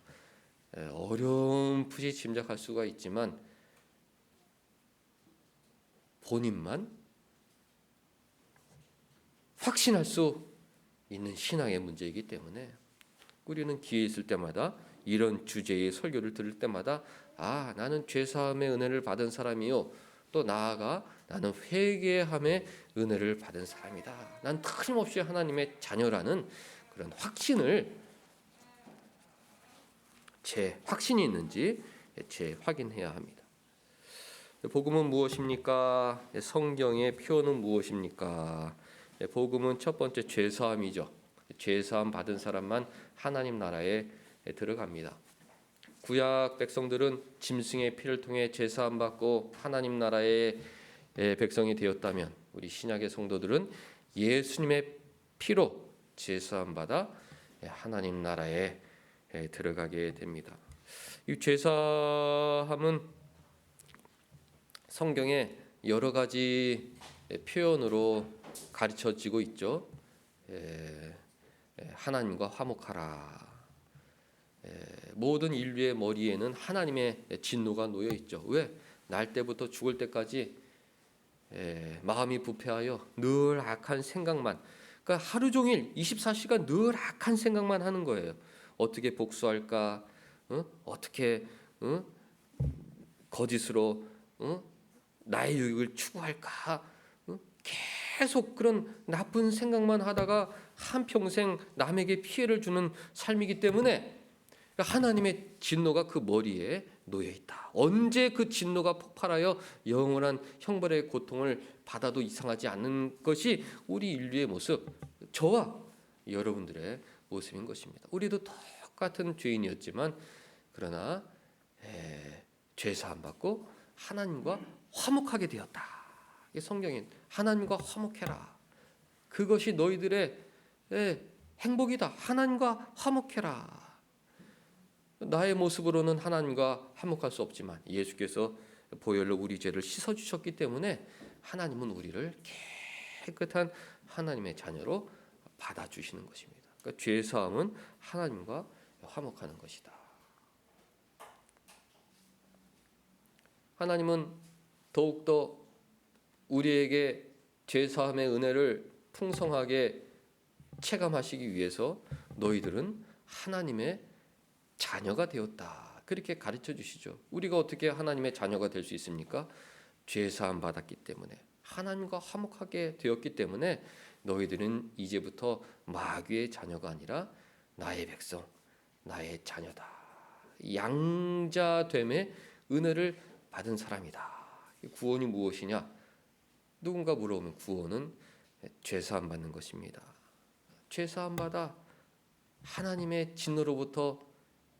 어렴풋이 짐작할 수가 있지만 본인만 확신할 수 있는 신앙의 문제이기 때문에 우리는 기회 있을 때마다 이런 주제의 설교를 들을 때마다 나는 죄사함의 은혜를 받은 사람이요, 또 나아가 나는 회개함의 은혜를 받은 사람이다. 난 틀림없이 하나님의 자녀라는 그런 확신을 확신이 있는지 확인해야 합니다. 복음은 무엇입니까? 성경의 표현은 무엇입니까? 복음은 첫 번째 죄사함이죠. 죄사함 받은 사람만 하나님 나라에 들어갑니다. 구약 백성들은 짐승의 피를 통해 죄사함 받고 하나님 나라의 백성이 되었다면, 우리 신약의 성도들은 예수님의 피로 죄사함 받아 하나님 나라에 들어가게 됩니다. 이 죄사함은 성경에 여러 가지 표현으로 가르쳐지고 있죠. 하나님과 화목하라. 모든 인류의 머리에는 하나님의 진노가 놓여 있죠. 왜? 날 때부터 죽을 때까지 마음이 부패하여 늘 악한 생각만, 그러니까 하루 종일 24시간 늘 악한 생각만 하는 거예요. 어떻게 복수할까? 어떻게 거짓으로 나의 유익을 추구할까? 계속 그런 나쁜 생각만 하다가 한평생 남에게 피해를 주는 삶이기 때문에 하나님의 진노가 그 머리에 놓여 있다. 언제 그 진노가 폭발하여 영원한 형벌의 고통을 받아도 이상하지 않는 것이 우리 인류의 모습, 저와 여러분들의 모습인 것입니다. 우리도 똑같은 죄인이었지만 그러나 죄사함 받고 하나님과 화목하게 되었다. 성경인 하나님과 화목해라. 그것이 너희들의 행복이다. 하나님과 화목해라. 나의 모습으로는 하나님과 화목할 수 없지만 예수께서 보혈로 우리 죄를 씻어주셨기 때문에 하나님은 우리를 깨끗한 하나님의 자녀로 받아주시는 것입니다. 그러니까 죄사함은 하나님과 화목하는 것이다. 하나님은 더욱더 우리에게 죄사함의 은혜를 풍성하게 체감하시기 위해서 너희들은 하나님의 자녀가 되었다. 그렇게 가르쳐 주시죠. 우리가 어떻게 하나님의 자녀가 될 수 있습니까? 죄사함 받았기 때문에, 하나님과 화목하게 되었기 때문에 너희들은 이제부터 마귀의 자녀가 아니라 나의 백성, 나의 자녀다. 양자됨의 은혜를 받은 사람이다. 구원이 무엇이냐? 누군가 물어보면 구원은 죄사함 받는 것입니다. 죄사함 받아 하나님의 진노로부터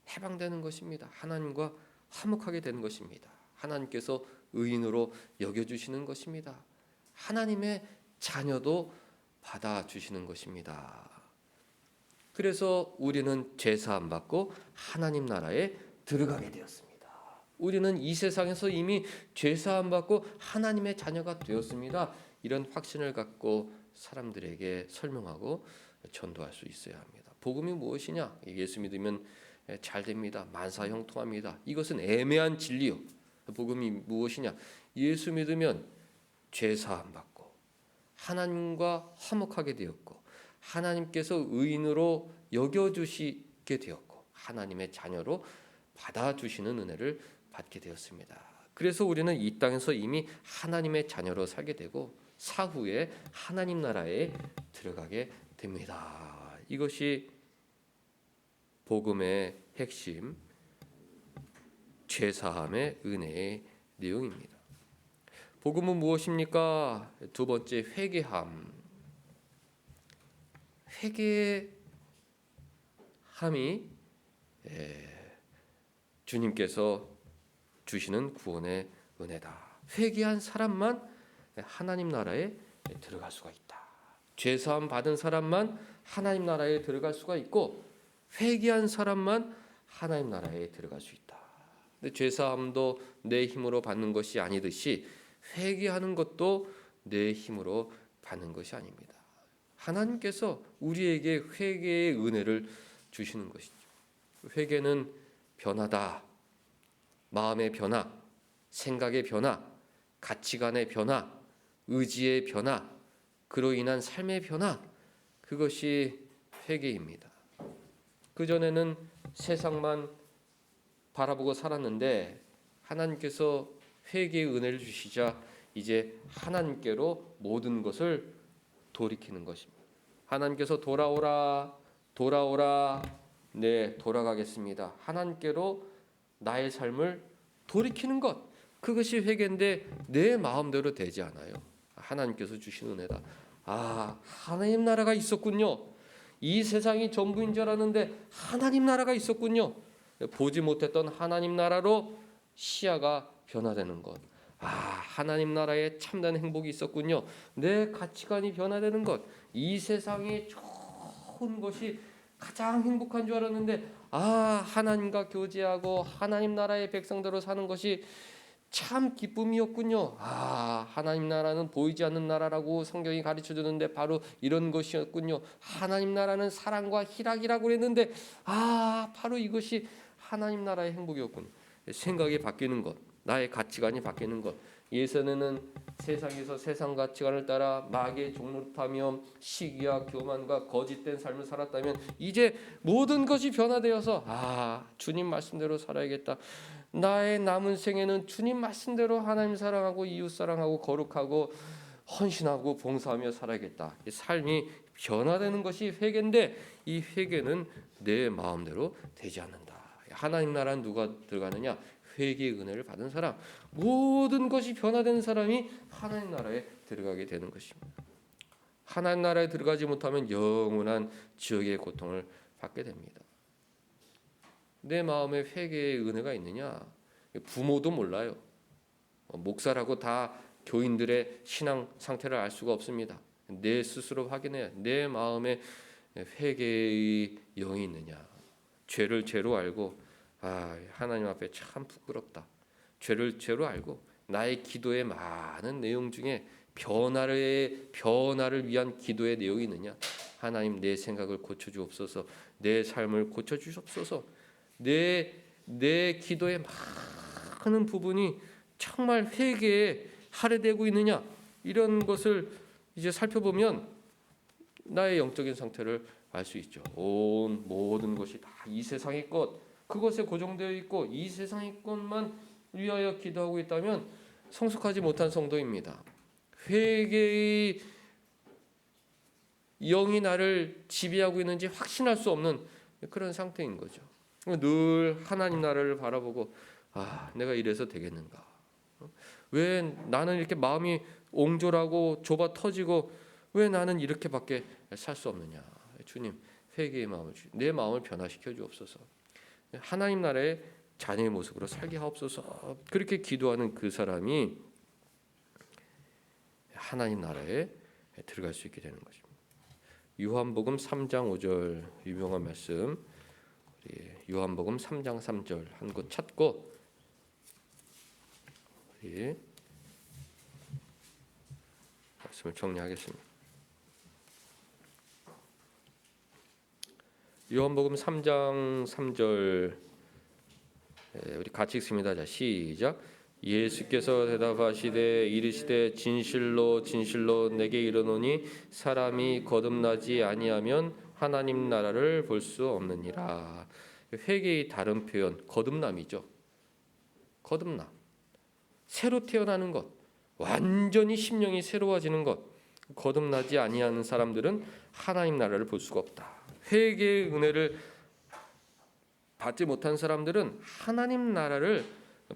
해방되는 것입니다. 하나님과 화목하게 되는 것입니다. 하나님께서 의인으로 여겨주시는 것입니다. 하나님의 자녀도 받아주시는 것입니다. 그래서 우리는 죄사함 받고 하나님 나라에 들어가게 되었습니다. 우리는 이 세상에서 이미 죄사함 받고 하나님의 자녀가 되었습니다. 이런 확신을 갖고 사람들에게 설명하고 전도할 수 있어야 합니다. 복음이 무엇이냐? 예수 믿으면 잘 됩니다. 만사형통합니다. 이것은 애매한 진리요. 복음이 무엇이냐? 예수 믿으면 죄사함 받고 하나님과 화목하게 되었고 하나님께서 의인으로 여겨주시게 되었고 하나님의 자녀로 받아주시는 은혜를 받게 되었습니다. 그래서 우리는 이 땅에서 이미 하나님의 자녀로 살게 되고 사후에 하나님 나라에 들어가게 됩니다. 이것이 복음의 핵심, 죄사함의 은혜의 내용입니다. 복음은 무엇입니까? 두 번째, 회개함. 회개함이 주님께서 주시는 구원의 은혜다. 회개한 사람만 하나님 나라에 들어갈 수가 있다. 죄사함 받은 사람만 하나님 나라에 들어갈 수가 있고 회개한 사람만 하나님 나라에 들어갈 수 있다. 근데 죄사함도 내 힘으로 받는 것이 아니듯이 회개하는 것도 내 힘으로 받는 것이 아닙니다. 하나님께서 우리에게 회개의 은혜를 주시는 것이죠. 회개는 변화다. 마음의 변화, 생각의 변화, 가치관의 변화, 의지의 변화, 그로 인한 삶의 변화, 그것이 회개입니다. 그전에는 세상만 바라보고 살았는데 하나님께서 회개의 은혜를 주시자 이제 하나님께로 모든 것을 돌이키는 것입니다. 하나님께서 돌아오라, 돌아오라, 네, 돌아가겠습니다. 하나님께로 나의 삶을 돌이키는 것, 그것이 회개인데 내 마음대로 되지 않아요. 하나님께서 주신 은혜다. 아, 하나님 나라가 있었군요. 이 세상이 전부인 줄 알았는데 하나님 나라가 있었군요. 보지 못했던 하나님 나라로 시야가 변화되는 것. 아, 하나님 나라에 참된 행복이 있었군요. 내 가치관이 변화되는 것. 이 세상이 좋은 것이 가장 행복한 줄 알았는데 하나님과 교제하고 하나님 나라의 백성대로 사는 것이 참 기쁨이었군요. 하나님 나라는 보이지 않는 나라라고 성경이 가르쳐 주는데 바로 이런 것이었군요. 하나님 나라는 사랑과 희락이라고 그랬는데 바로 이것이 하나님 나라의 행복이었군요. 생각이 바뀌는 것, 나의 가치관이 바뀌는 것. 예전에는 세상에서 세상 가치관을 따라 마귀의 종노릇하며 시기와 교만과 거짓된 삶을 살았다면 이제 모든 것이 변화되어서 주님 말씀대로 살아야겠다. 나의 남은 생에는 주님 말씀대로 하나님 사랑하고 이웃 사랑하고 거룩하고 헌신하고 봉사하며 살아야겠다. 이 삶이 변화되는 것이 회개인데 이 회개는 내 마음대로 되지 않는다. 하나님 나라는 누가 들어가느냐? 회개의 은혜를 받은 사람, 모든 것이 변화된 사람이 하나님 나라에 들어가게 되는 것입니다. 하나님 나라에 들어가지 못하면 영원한 지옥의 고통을 받게 됩니다. 내 마음에 회개의 은혜가 있느냐? 부모도 몰라요. 목사라고 다 교인들의 신앙 상태를 알 수가 없습니다. 내 스스로 확인해야 내 마음에 회개의 영이 있느냐. 죄를 죄로 알고 하나님 앞에 참 부끄럽다. 죄를 죄로 알고 나의 기도의 많은 내용 중에 변화를 위한 기도의 내용이 있느냐. 하나님 내 생각을 고쳐주옵소서. 내 삶을 고쳐주옵소서. 내 기도의 많은 부분이 정말 회개에 할애되고 있느냐. 이런 것을 이제 살펴보면 나의 영적인 상태를 알 수 있죠. 모든 것이 다 이 세상의 것, 그것에 고정되어 있고 이 세상의 것만 위하여 기도하고 있다면 성숙하지 못한 성도입니다. 회개의 영이 나를 지배하고 있는지 확신할 수 없는 그런 상태인 거죠. 늘 하나님 나라를 바라보고 내가 이래서 되겠는가? 왜 나는 이렇게 마음이 옹졸하고 좁아 터지고 왜 나는 이렇게밖에 살 수 없느냐? 주님, 회개의 마음을 내 마음을 변화시켜 주옵소서. 하나님 나라의 자녀의 모습으로 살게 하옵소서. 그렇게 기도하는 그 사람이 하나님 나라에 들어갈 수 있게 되는 것입니다. 요한복음 3장 5절 유명한 말씀, 요한복음 3장 3절 한 곳 찾고 말씀을 정리하겠습니다. 요한복음 3장 3절 우리 같이 읽습니다. 자, 시작. 예수께서 대답하시되 이르시되 진실로 진실로 내게 이르노니 사람이 거듭나지 아니하면 하나님 나라를 볼 수 없느니라. 회개의 다른 표현 거듭남이죠. 거듭남. 새로 태어나는 것. 완전히 심령이 새로워지는 것. 거듭나지 아니하는 사람들은 하나님 나라를 볼 수가 없다. 회개의 은혜를 받지 못한 사람들은 하나님 나라를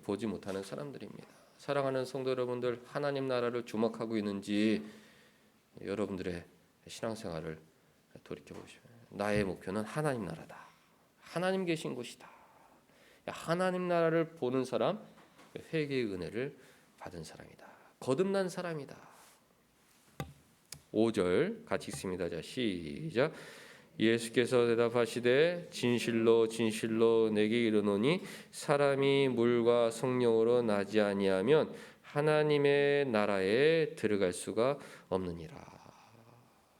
보지 못하는 사람들입니다. 사랑하는 성도 여러분들, 하나님 나라를 주목하고 있는지 여러분들의 신앙생활을 돌이켜보시면 나의 목표는 하나님 나라다. 하나님 계신 곳이다. 하나님 나라를 보는 사람, 회개의 은혜를 받은 사람이다. 거듭난 사람이다. 5절 같이 읽습니다. 자, 시작. 예수께서 대답하시되 진실로 진실로 내게 이르노니 사람이 물과 성령으로 나지 아니하면 하나님의 나라에 들어갈 수가 없느니라.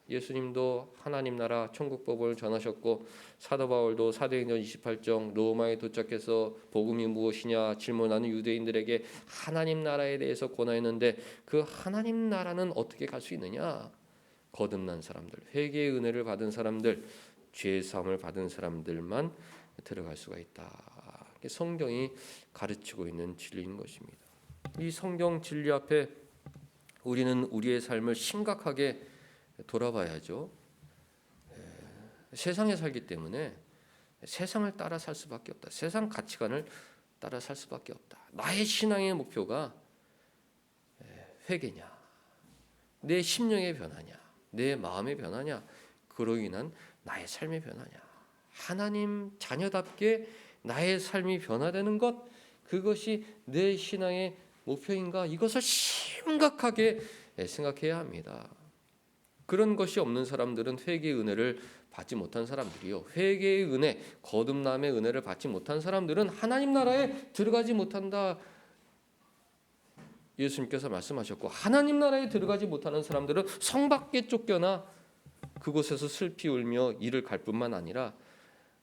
예수님도 하나님 나라 천국 법을 전하셨고 사도 바울도 사도행전 28장 로마에 도착해서 복음이 무엇이냐 질문하는 유대인들에게 하나님 나라에 대해서 권하였는데 그 하나님 나라는 어떻게 갈 수 있느냐? 거듭난 사람들, 회개의 은혜를 받은 사람들, 죄 사함을 받은 사람들만 들어갈 수가 있다. 성경이 가르치고 있는 진리인 것입니다. 이 성경 진리 앞에 우리는 우리의 삶을 심각하게 돌아봐야죠. 세상에 살기 때문에 세상을 따라 살 수밖에 없다. 세상 가치관을 따라 살 수밖에 없다. 나의 신앙의 목표가 회개냐, 내 심령의 변화냐, 내 마음의 변화냐, 그로 인한 나의 삶의 변화냐. 하나님 자녀답게 나의 삶이 변화되는 것, 그것이 내 신앙의 목표인가? 이것을 심각하게 생각해야 합니다. 그런 것이 없는 사람들은 회개의 은혜를 받지 못한 사람들이요, 회개의 은혜, 거듭남의 은혜를 받지 못한 사람들은 하나님 나라에 들어가지 못한다. 예수님께서 말씀하셨고, 하나님 나라에 들어가지 못하는 사람들은 성 밖에 쫓겨나 그곳에서 슬피 울며 이를 갈 뿐만 아니라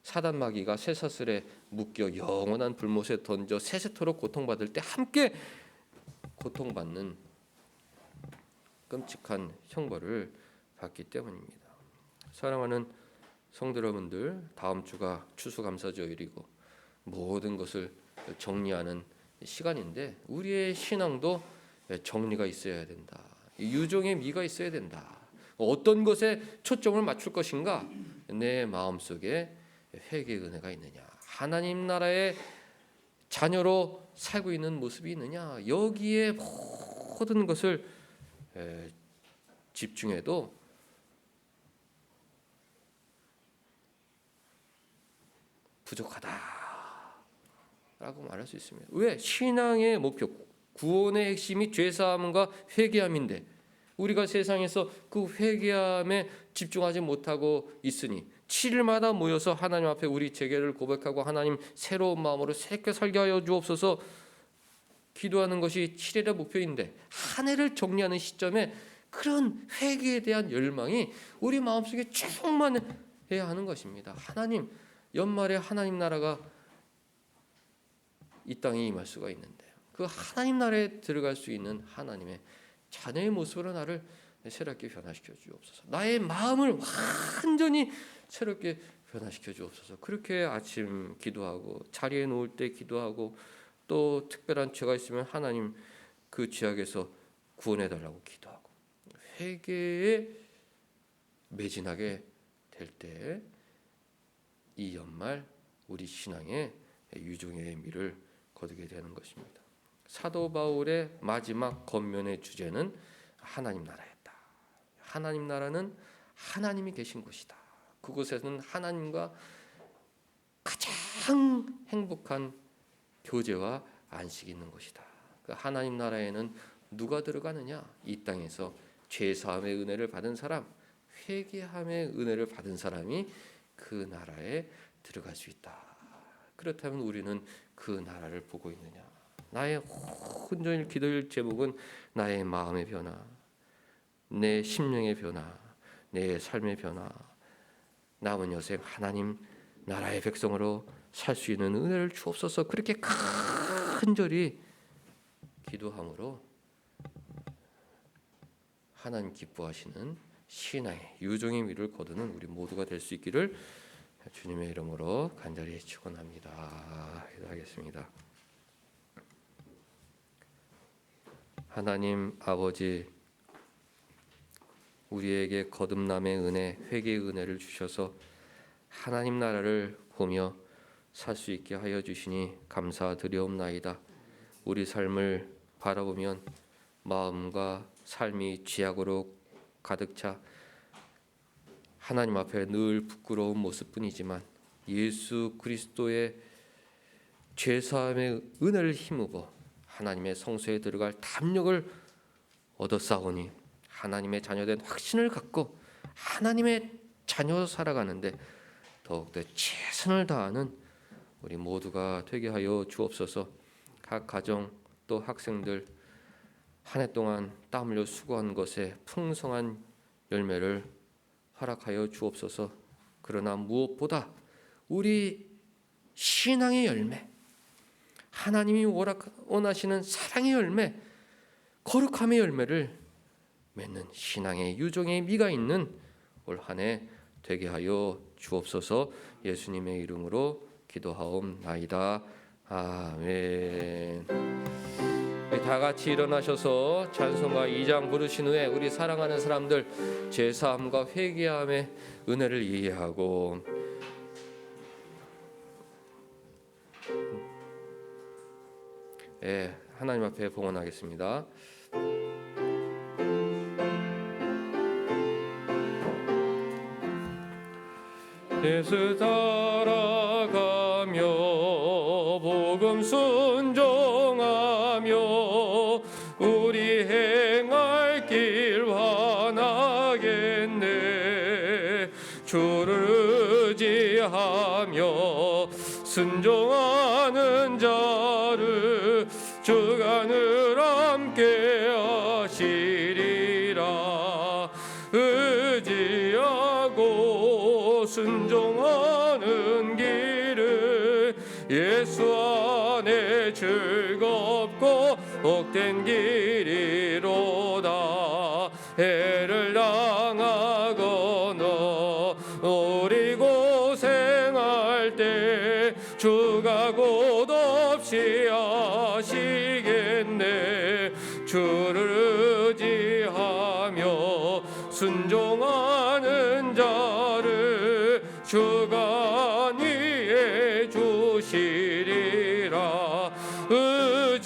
사단 마귀가 쇠사슬에 묶여 영원한 불못에 던져 세세토록 고통받을 때 함께 고통받는 끔찍한 형벌을 받기 때문입니다. 사랑하는 성도 여러분들, 다음 주가 추수감사주일이고 모든 것을 정리하는 시간인데, 우리의 신앙도 정리가 있어야 된다. 유종의 미가 있어야 된다. 어떤 것에 초점을 맞출 것인가? 내 마음속에 회개의 은혜가 있느냐, 하나님 나라의 자녀로 살고 있는 모습이 있느냐, 여기에 모든 것을 집중해도 부족하다라고 말할 수 있습니다. 왜? 신앙의 목표, 구원의 핵심이 죄사함과 회개함인데 우리가 세상에서 그 회개함에 집중하지 못하고 있으니 7일마다 모여서 하나님 앞에 우리 죄를 고백하고 하나님 새로운 마음으로 새롭게 살게 하여 주옵소서 기도하는 것이 7일의 목표인데, 한 해를 정리하는 시점에 그런 회개에 대한 열망이 우리 마음속에 충만해야 하는 것입니다. 하나님, 연말에 하나님 나라가 이 땅에 임할 수가 있는데, 그 하나님 나라에 들어갈 수 있는 하나님의 자녀의 모습으로 나를 새롭게 변화시켜 주옵소서. 나의 마음을 완전히 새롭게 변화시켜 주옵소서. 그렇게 아침 기도하고 자리에 누울 때 기도하고, 또 특별한 죄가 있으면 하나님 그 죄악에서 구원해 달라고 기도하고, 회개에 매진하게 될 때 이 연말 우리 신앙의 유종의 의미를 거두게 되는 것입니다. 사도 바울의 마지막 권면의 주제는 하나님 나라였다. 하나님 나라는 하나님이 계신 곳이다. 그곳에는 하나님과 가장 행복한 교제와 안식이 있는 곳이다. 그 하나님 나라에는 누가 들어가느냐? 이 땅에서 죄사함의 은혜를 받은 사람, 회개함의 은혜를 받은 사람이 그 나라에 들어갈 수 있다. 그렇다면 우리는 그 나라를 보고 있느냐? 나의 온전히 기도할 제목은 나의 마음의 변화, 내 심령의 변화, 내 삶의 변화, 남은 여생 하나님 나라의 백성으로 살 수 있는 은혜를 주옵소서. 그렇게 간절히 기도함으로 하나님 기뻐하시는 신앙의 유종의 미를 거두는 우리 모두가 될 수 있기를 주님의 이름으로 간절히 축원합니다. 기도하겠습니다. 하나님 아버지, 우리에게 거듭남의 은혜, 회개의 은혜를 주셔서 하나님 나라를 보며 살 수 있게 하여 주시니 감사드리옵나이다. 우리 삶을 바라보면 마음과 삶이 죄악으로 가득 차 하나님 앞에 늘 부끄러운 모습뿐이지만, 예수 그리스도의 죄사함의 은혜를 힘입어 하나님의 성소에 들어갈 담력을 얻었사오니 하나님의 자녀된 확신을 갖고 하나님의 자녀로 살아가는데 더욱더 최선을 다하는 우리 모두가 되게 하여 주옵소서. 각 가정 또 학생들 한 해 동안 땀 흘려 수고한 것에 풍성한 열매를 허락하여 주옵소서. 그러나 무엇보다 우리 신앙의 열매, 하나님이 원하시는 사랑의 열매, 거룩함의 열매를 맺는 신앙의 유종의 미가 있는 올 한 해 되게 하여 주옵소서. 예수님의 이름으로 기도하옵나이다. 아멘. 다 같이 일어나셔서 찬송가 2장 부르신 후에 우리 사랑하는 사람들 죄사함과 회개함의 은혜를 이해하고 하나님 앞에 봉헌하겠습니다. 예수 따라가며 복음 순종하며 우리 행할 길 환하겠네. 주를 의지하며 순종하는 자를 주가 늘 함께 하시리라. 의지하고 순종하는 길을 예수 안에 즐겁고 복된 길이로다. 해를 당하거나 우리 고생할 때 주가 곧 없이 하시겠네. 주를 의지하며 순종하는 자를 주가 안위해 주시리라.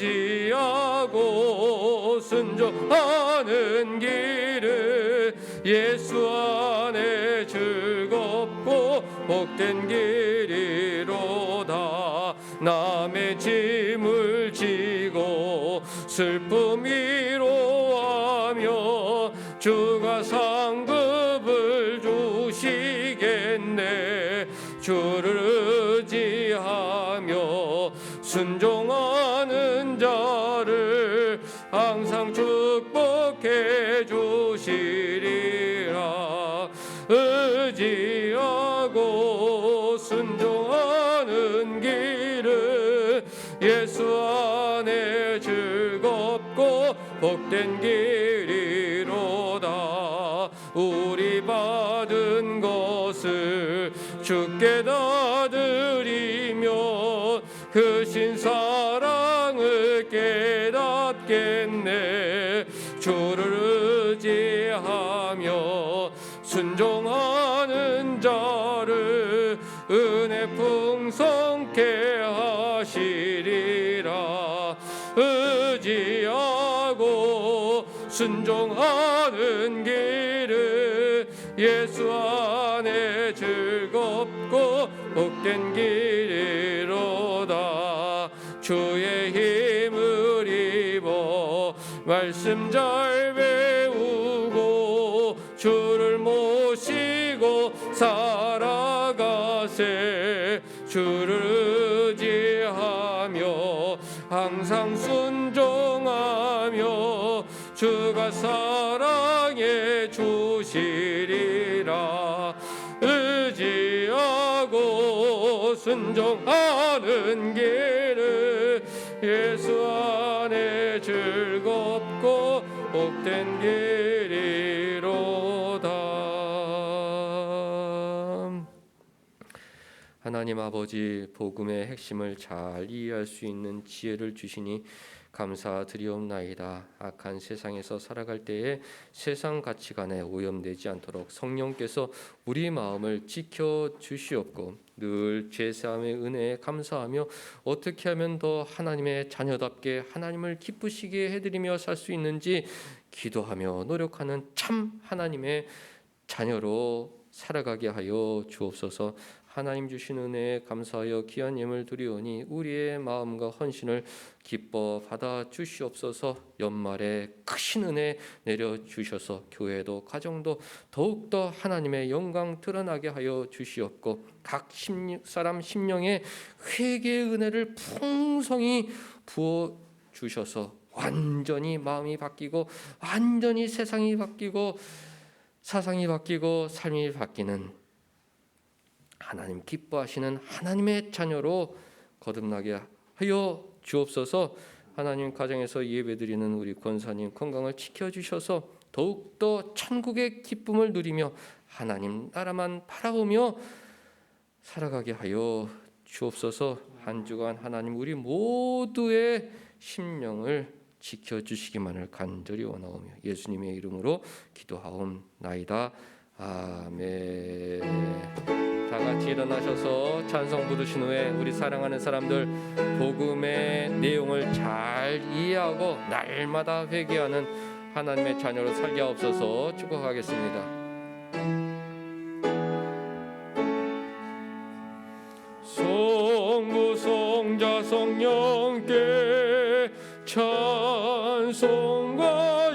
의지하고 순종하는 길을 예수 안에 즐겁고 복된 길이로다. 남의 짐을 지고 슬픔 위로하며 주가 상급을 주시겠네. 주를 의지하며 순종하는 자를 항상 축복해 주시리라. 의지하고 순종하는 길을 예수 안에 즐겁고 복된 길이로다. 우리 받은 것을 주께 다 드리며 그 신사랑을 깨닫겠네. 주를 의지하며 순종하는 자를 은혜 풍성케 하시리라. 의지하고 순종하는 길을 예수 안에 즐겁고 복된 길이로다. 주의 힘을 입어 말씀 잘 배우고 주를 모시고 살아가세. 주를 의지하며 항상 순종하며 주가 사랑해 주시리라. 의지하고 순종하는 길을 예수 안에 즐겁고 복된 길이로다. 하나님 아버지, 복음의 핵심을 잘 이해할 수 있는 지혜를 주시니 감사드리옵나이다. 악한 세상에서 살아갈 때에 세상 가치관에 오염되지 않도록 성령께서 우리 마음을 지켜 주시옵고 늘 죄사함의 은혜에 감사하며 어떻게 하면 더 하나님의 자녀답게 하나님을 기쁘시게 해드리며 살 수 있는지 기도하며 노력하는 참 하나님의 자녀로 살아가게 하여 주옵소서. 하나님 주신 은혜에 감사하여 귀한 예물 드리오니 우리의 마음과 헌신을 기뻐 받아 주시옵소서. 연말에 크신 은혜 내려 주셔서 교회도 가정도 더욱더 하나님의 영광 드러나게 하여 주시옵고 각 사람 심령에 회개의 은혜를 풍성히 부어 주셔서 완전히 마음이 바뀌고 완전히 세상이 바뀌고 사상이 바뀌고 삶이 바뀌는 하나님 기뻐하시는 하나님의 자녀로 거듭나게 하여 주옵소서. 하나님 가정에서 예배드리는 우리 권사님 건강을 지켜주셔서 더욱더 천국의 기쁨을 누리며 하나님 나라만 바라보며 살아가게 하여 주옵소서. 한 주간 하나님 우리 모두의 심령을 지켜주시기만을 간절히 원하오며 예수님의 이름으로 기도하옵나이다. 아멘. 다 같이 일어나셔서 찬송 부르신 후에 우리 사랑하는 사람들 복음의 내용을 잘 이해하고 날마다 회개하는 하나님의 자녀로 살게 하옵소서. 축복하겠습니다. 성부 성자 성령께 찬송과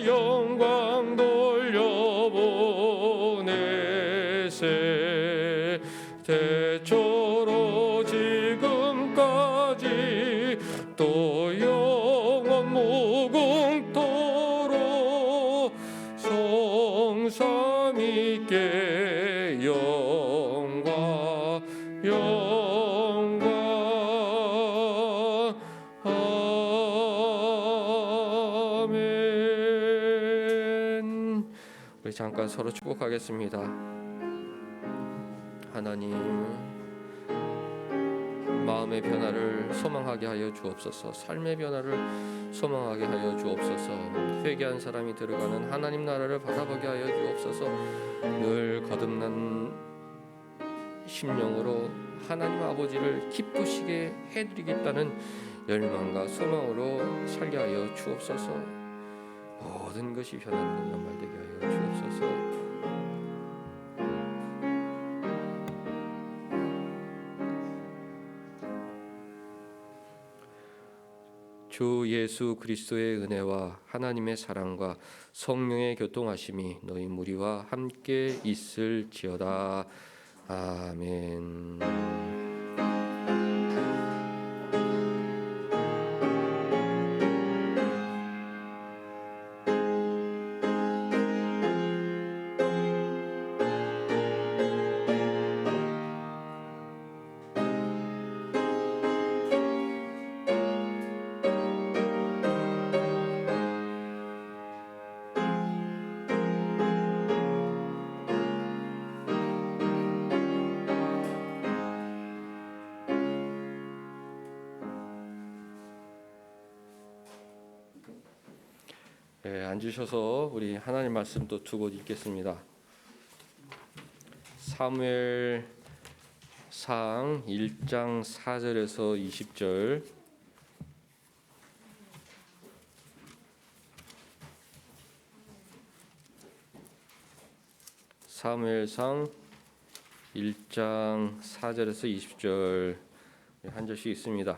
영광 돌려보내세. 대초로 지금까지 또 영원 무궁토록 성삼위께 영광 아멘. 우리 잠깐 서로 축복하겠습니다. 하나님, 마음의 변화를 소망하게 하여 주옵소서. 삶의 변화를 소망하게 하여 주옵소서. 회개한 사람이 들어가는 하나님 나라를 바라보게 하여 주옵소서. 늘 거듭난 심령으로 하나님 아버지를 기쁘시게 해드리겠다는 열망과 소망으로 살게 하여 주옵소서. 모든 것이 변하는 연말 되게 하여 주옵소서. 주 예수 그리스도의 은혜와 하나님의 사랑과 성령의 교통하심이 너희 무리와 함께 있을지어다. 아멘. 앉으셔서 우리 하나님 말씀 또 두 곳 읽겠습니다. 사무엘상 1장 4절에서 20절, 사무엘상 1장 4절에서 20절 한 절씩 있습니다.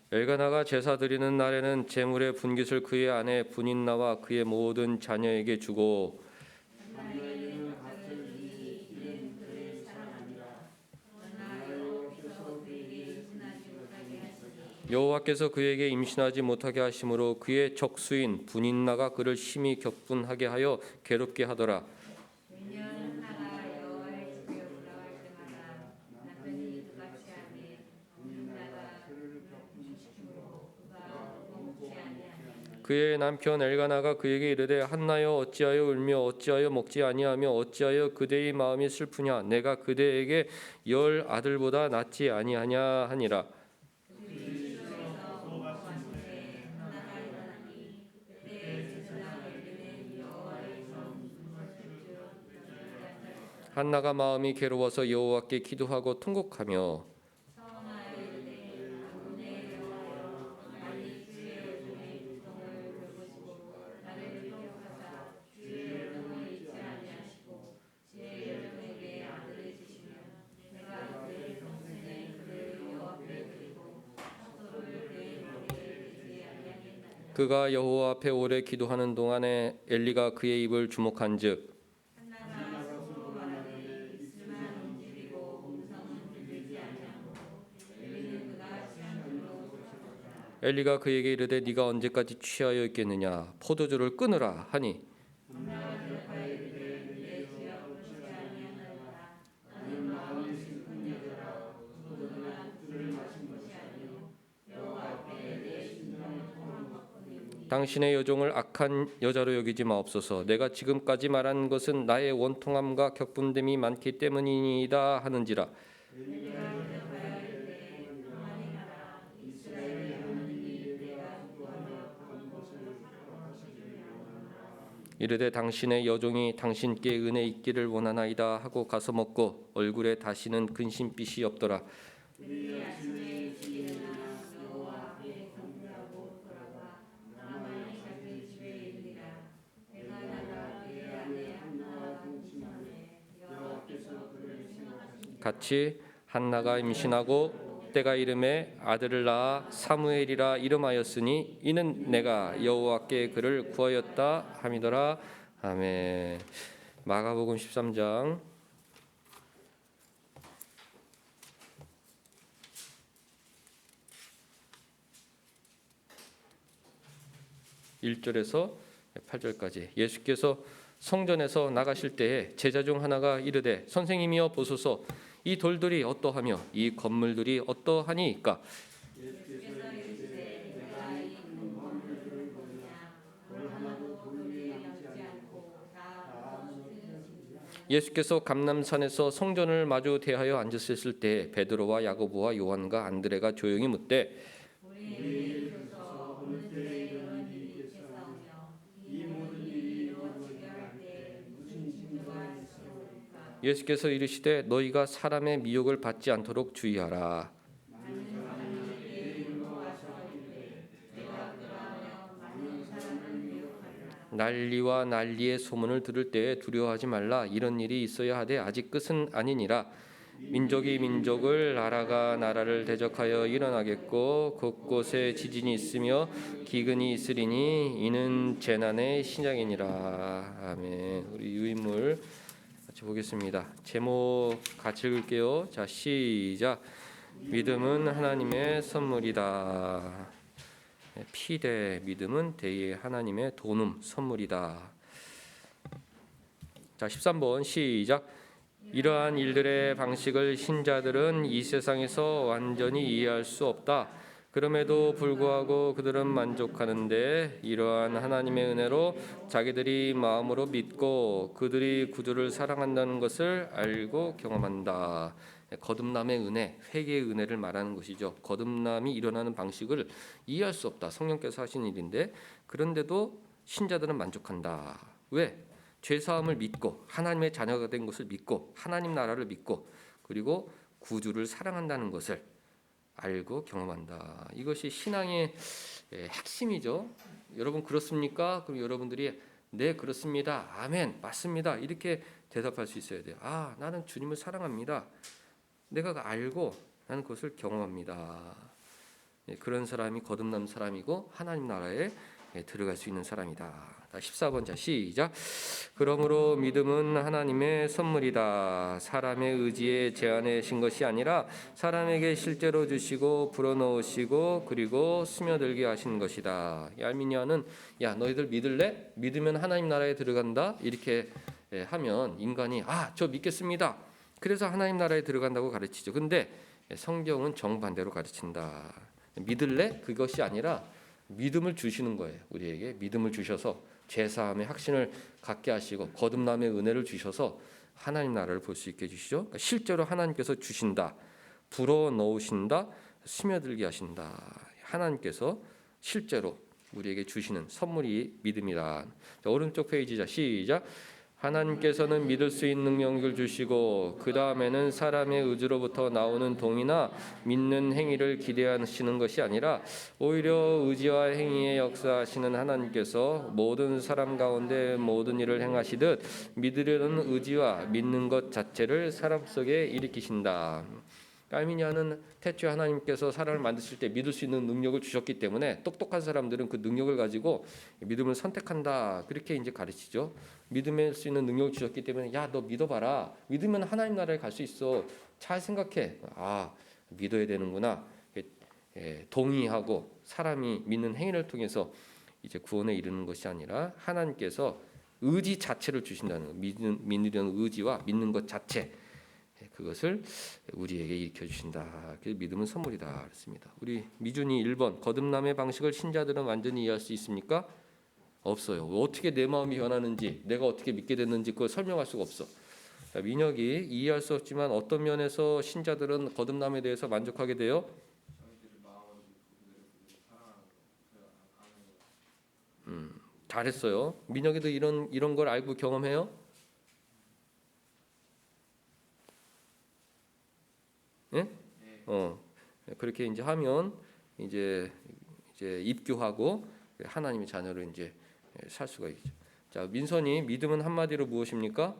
엘가나가 제사 드리는 날에는 제물의 분깃을 그의 아내 분인나와 그의 모든 자녀에게 주고 여호와께서 그에게 임신하지 못하게 하심으로 그의 적수인 분인나가 그를 심히 격분하게 하여 괴롭게 하더라. 그의 남편 엘가나가 그에게 이르되 한나여 어찌하여 울며 어찌하여 먹지 아니하며 어찌하여 그대의 마음이 슬프냐 내가 그대에게 10 아들보다 낫지 아니하냐 하니라. 한나가 마음이 괴로워서 여호와께 기도하고 통곡하며 그가 여호와 앞에 오래 기도하는 동안에 엘리가 그의 입을 주목한즉 엘리가 그에게 이르되 네가 언제까지 취하여 있겠느냐 포도주를 끊으라 하니 당신의 여종을 악한 여자로 여기지 마옵소서. 내가 지금까지 말한 것은 나의 원통함과 격분됨이 많기 때문이니이다 하는지라. 이르되 당신의 여종이 당신께 은혜 있기를 원하나이다 하고 가서 먹고 얼굴에 다시는 근심빛이 없더라. 같이 한나가 임신하고 때가 이름에 아들을 낳아 사무엘이라 이름하였으니 이는 내가 여호와께 그를 구하였다 함이더라. 아멘. 마가복음 13장 1절에서 8절까지 예수께서 성전에서 나가실 때에 제자 중 하나가 이르되 선생님이여 보소서 이 돌들이 어떠하며 이 건물들이 어떠하니까. 예수께서 감람산에서 성전을 마주 대하여 앉으셨을 때 베드로와 야고보와 요한과 안드레가 조용히 묻되 예수께서 이르시되 너희가 사람의 미혹을 받지 않도록 주의하라. 난리와 난리의 소문을 들을 때에 두려워하지 말라. 이런 일이 있어야 하되 아직 끝은 아니니라. 민족이 민족을 나라가 나라를 대적하여 일어나겠고 곳곳에 지진이 있으며 기근이 있으리니 이는 재난의 시작이니라. 아멘. 우리 유인물 같이 보겠습니다. 제목 같이 읽을게요. 자, 시작. 믿음은 하나님의 선물이다. 피대 믿음은 대의 하나님의 도움 선물이다. 자, 13번 시작. 이러한 일들의 방식을 신자들은 이 세상에서 완전히 이해할 수 없다. 그럼에도 불구하고 그들은 만족하는데 이러한 하나님의 은혜로 자기들이 마음으로 믿고 그들이 구주를 사랑한다는 것을 알고 경험한다. 거듭남의 은혜, 회개의 은혜를 말하는 것이죠. 거듭남이 일어나는 방식을 이해할 수 없다. 성령께서 하신 일인데 그런데도 신자들은 만족한다. 왜? 죄사함을 믿고 하나님의 자녀가 된 것을 믿고 하나님 나라를 믿고 그리고 구주를 사랑한다는 것을 알고 경험한다. 이것이 신앙의 핵심이죠. 여러분 그렇습니까? 그럼 여러분들이 네 그렇습니다. 아멘 맞습니다. 이렇게 대답할 수 있어야 돼요. 아 나는 주님을 사랑합니다. 내가 알고 나는 그것을 경험합니다. 그런 사람이 거듭난 사람이고 하나님 나라에 들어갈 수 있는 사람이다. 14번 자 시작. 그러므로 믿음은 하나님의 선물이다. 사람의 의지에 제한하신 것이 아니라 사람에게 실제로 주시고 불어넣으시고 그리고 스며들게 하신 것이다. 얄미냐는 야 너희들 믿을래? 믿으면 하나님 나라에 들어간다. 이렇게 하면 인간이 저 믿겠습니다. 그래서 하나님 나라에 들어간다고 가르치죠. 근데 성경은 정반대로 가르친다. 믿을래? 그것이 아니라 믿음을 주시는 거예요. 우리에게 믿음을 주셔서 죄사함의 확신을 갖게 하시고 거듭남의 은혜를 주셔서 하나님 나라를 볼 수 있게 해주시죠. 그러니까 실제로 하나님께서 주신다. 불어넣으신다. 스며들게 하신다. 하나님께서 실제로 우리에게 주시는 선물이 믿음이다. 자, 오른쪽 페이지 자 시작. 하나님께서는 믿을 수 있는 능력을 주시고 그 다음에는 사람의 의지로부터 나오는 동의나 믿는 행위를 기대하시는 것이 아니라 오히려 의지와 행위의 역사하시는 하나님께서 모든 사람 가운데 모든 일을 행하시듯 믿으려는 의지와 믿는 것 자체를 사람 속에 일으키신다. 깔미니아는 태초에 하나님께서 사람을 만드실 때 믿을 수 있는 능력을 주셨기 때문에 똑똑한 사람들은 그 능력을 가지고 믿음을 선택한다. 그렇게 이제 가르치죠. 믿을 수 있는 능력을 주셨기 때문에 야, 너 믿어봐라. 믿으면 하나님 나라에 갈 수 있어. 잘 생각해. 믿어야 되는구나. 동의하고 사람이 믿는 행위를 통해서 이제 구원에 이르는 것이 아니라 하나님께서 의지 자체를 주신다는 거. 믿으려는 의지와 믿는 것 자체. 그것을 우리에게 일으켜 주신다. 그래서 믿음은 선물이다. 그렇습니다. 우리 미준이 1번 거듭남의 방식을 신자들은 완전히 이해할 수 있습니까? 없어요. 어떻게 내 마음이 변하는지 내가 어떻게 믿게 됐는지 그걸 설명할 수가 없어. 민혁이 이해할 수 없지만 어떤 면에서 신자들은 거듭남에 대해서 만족하게 돼요? 잘했어요. 민혁이도 이런 걸 알고 경험해요? 예? 그렇게 이제 하면 이제 입교하고 하나님의 자녀로 이제 살 수가 있죠. 자, 민선이 믿음은 한마디로 무엇입니까?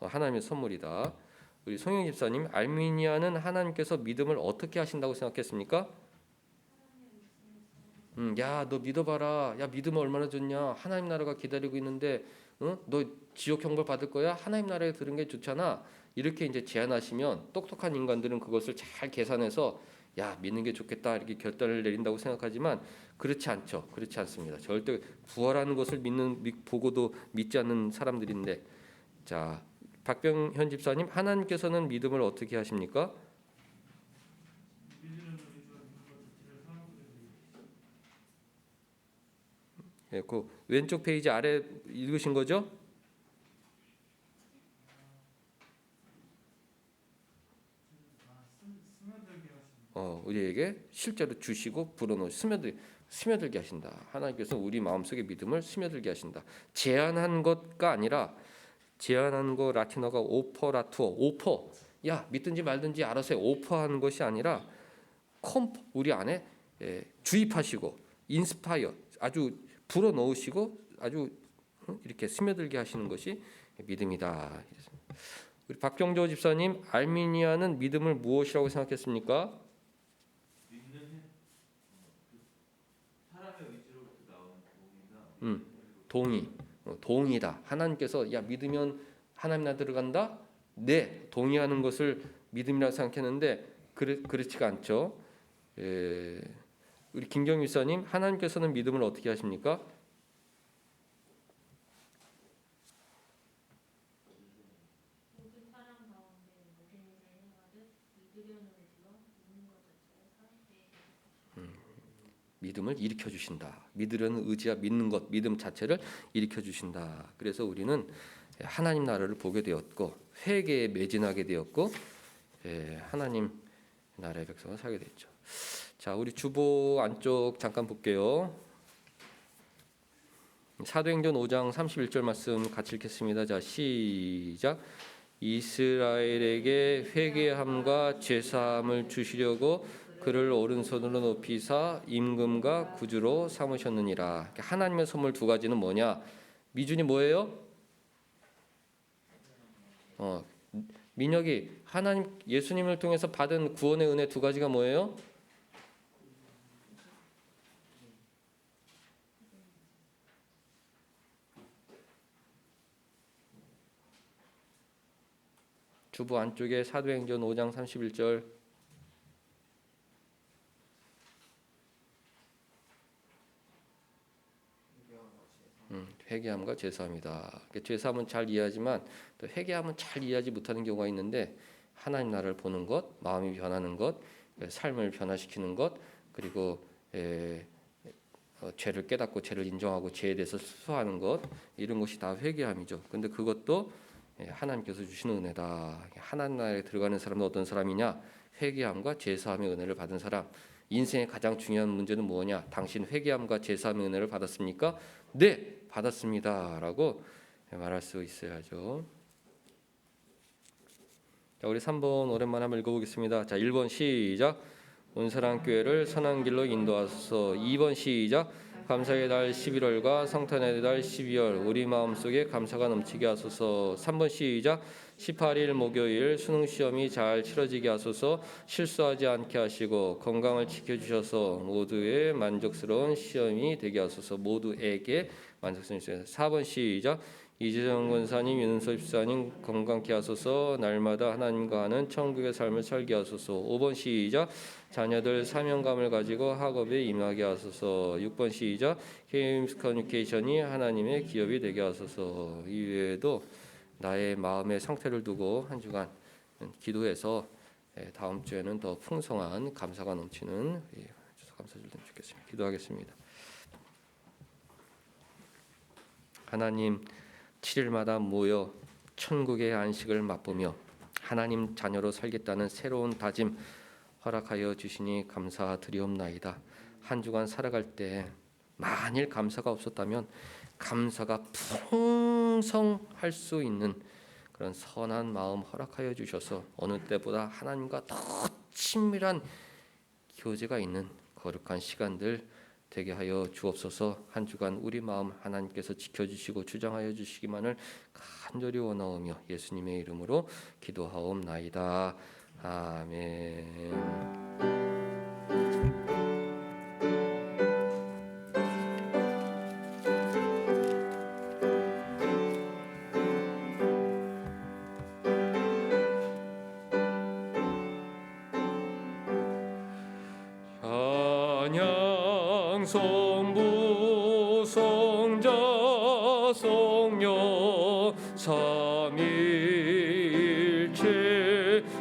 하나님의 선물이다. 우리 송영 집사님, 알미니아는 하나님께서 믿음을 어떻게 하신다고 생각했습니까? 야, 너 믿어봐라. 야, 믿으면 얼마나 좋냐. 하나님 나라가 기다리고 있는데, 너 지옥 형벌 받을 거야. 하나님 나라에 들은 게 좋잖아. 이렇게 이제 제안하시면 똑똑한 인간들은 그것을 잘 계산해서 야, 믿는 게 좋겠다 이렇게 결단을 내린다고 생각하지만 그렇지 않죠. 그렇지 않습니다. 절대 부활하는 것을 보고도 믿지 않는 사람들인데, 자, 박병현 집사님, 하나님께서는 믿음을 어떻게 하십니까? 예, 그 왼쪽 페이지 아래 읽으신 거죠? 우리에게 실제로 주시고 불어넣어 스며들게 하신다. 하나님께서 우리 마음속에 믿음을 스며들게 하신다. 제안한 것가 아니라 제안한 거 라틴어가 오퍼라투어, 오퍼. 야, 믿든지 말든지 알아서 오퍼하는 것이 아니라 우리 안에 주입하시고 인스파이어 아주 불어넣으시고 아주 이렇게 스며들게 하시는 것이 믿음이다. 우리 박경조 집사님, 알미니아는 믿음을 무엇이라고 생각했습니까? 동의다. 하나님께서 야, 믿으면 하나님 나라 들어간다. 네, 동의하는 것을 믿음이라고 생각했는데 그렇지가 않죠. 우리 김경희 목사님, 하나님께서는 믿음을 어떻게 하십니까? 믿음을 일으켜 주신다. 믿으려는 의지와 믿는 것, 믿음 자체를 일으켜 주신다. 그래서 우리는 하나님 나라를 보게 되었고 회개에 매진하게 되었고 하나님 나라의 백성을 살게 됐죠. 자, 우리 주보 안쪽 잠깐 볼게요. 사도행전 5장 31절 말씀 같이 읽겠습니다. 자, 시작. 이스라엘에게 회개함과 죄사함을 주시려고 그를 오른손으로 높이사 임금과 구주로 삼으셨느니라. 하나님의 선물 두 가지는 뭐냐? 미준이 뭐예요? 민혁이 하나님 예수님을 통해서 받은 구원의 은혜 두 가지가 뭐예요? 주보 안쪽에 사도행전 5장 31절 회개함과 죄사함이다. 죄사함은 잘 이해하지만 또 회개함은 잘 이해하지 못하는 경우가 있는데 하나님 나라를 보는 것, 마음이 변하는 것, 삶을 변화시키는 것, 그리고 죄를 깨닫고 죄를 인정하고 죄에 대해서 수소하는 것, 이런 것이 다 회개함이죠. 근데 그것도 하나님께서 주시는 은혜다. 하나님 나라에 들어가는 사람은 어떤 사람이냐? 회개함과 죄사함의 은혜를 받은 사람. 인생의 가장 중요한 문제는 뭐냐? 당신 회개함과 죄사함의 은혜를 받았습니까? 네, 받았습니다라고 말할 수 있어야죠. 자, 우리 3번 오랜만에 한번 읽어보겠습니다. 자, 1번 시작. 온사랑교회를 선한 길로 인도하소서. 2번 시작. 감사의 달 11월과 성탄의 달 12월 우리 마음속에 감사가 넘치게 하소서. 3번 시작. 18일 목요일 수능 시험이 잘 치러지게 하소서. 실수하지 않게 하시고 건강을 지켜주셔서 모두의 만족스러운 시험이 되게 하소서. 모두에게 만족스러운 시험. 4번 시작. 이재정 권사님, 윤은서 집사님 건강케 하소서. 날마다 하나님과 하는 천국의 삶을 살게 하소서. 5번 시작. 자녀들 사명감을 가지고 학업에 임하게 하소서. 6번 시작. KMS 커뮤니케이션이 하나님의 기업이 되게 하소서. 이외에도 나의 마음의 상태를 두고 한 주간 기도해서 다음 주에는 더 풍성한 감사가 넘치는 감사를 드리겠습니다. 기도하겠습니다. 하나님, 7일마다 모여 천국의 안식을 맛보며 하나님 자녀로 살겠다는 새로운 다짐 허락하여 주시니 감사드리옵나이다. 한 주간 살아갈 때 만일 감사가 없었다면 감사가 풍성할 수 있는 그런 선한 마음 허락하여 주셔서 어느 때보다 하나님과 더 친밀한 교제가 있는 거룩한 시간들 되게 하여 주옵소서. 한 주간 우리 마음 하나님께서 지켜주시고 주장하여 주시기만을 간절히 원하오며 예수님의 이름으로 기도하옵나이다. 아멘. 찬양 성부 성자 성령 삼위일체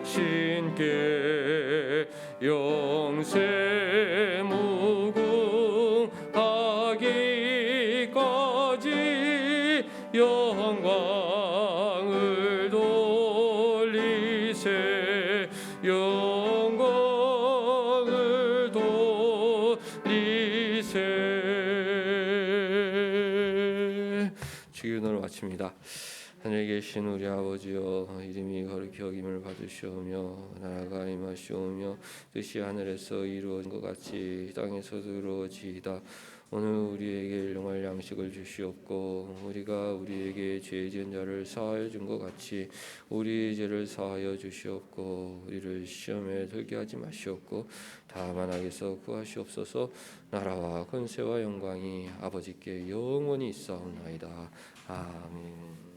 신께 영세 무궁하기까지 영광을 돌리세 영광을 돌리세. 주기도를 마칩니다. 하늘에 계신 우리 아버지여, 이름이 거룩히 여김을 받으시오며 나라가 임하시오며 뜻이 하늘에서 이루어진 것 같이 땅에서도 이루어지이다. 오늘 우리에게 일용할 양식을 주시옵고 우리가 우리에게 죄 지은 자를 사하여 준 것 같이 우리의 죄를 사하여 주시옵고 우리를 시험에 들게 하지 마시옵고 다만 악에서 구하시옵소서. 나라와 권세와 영광이 아버지께 영원히 있사옵나이다. 아멘.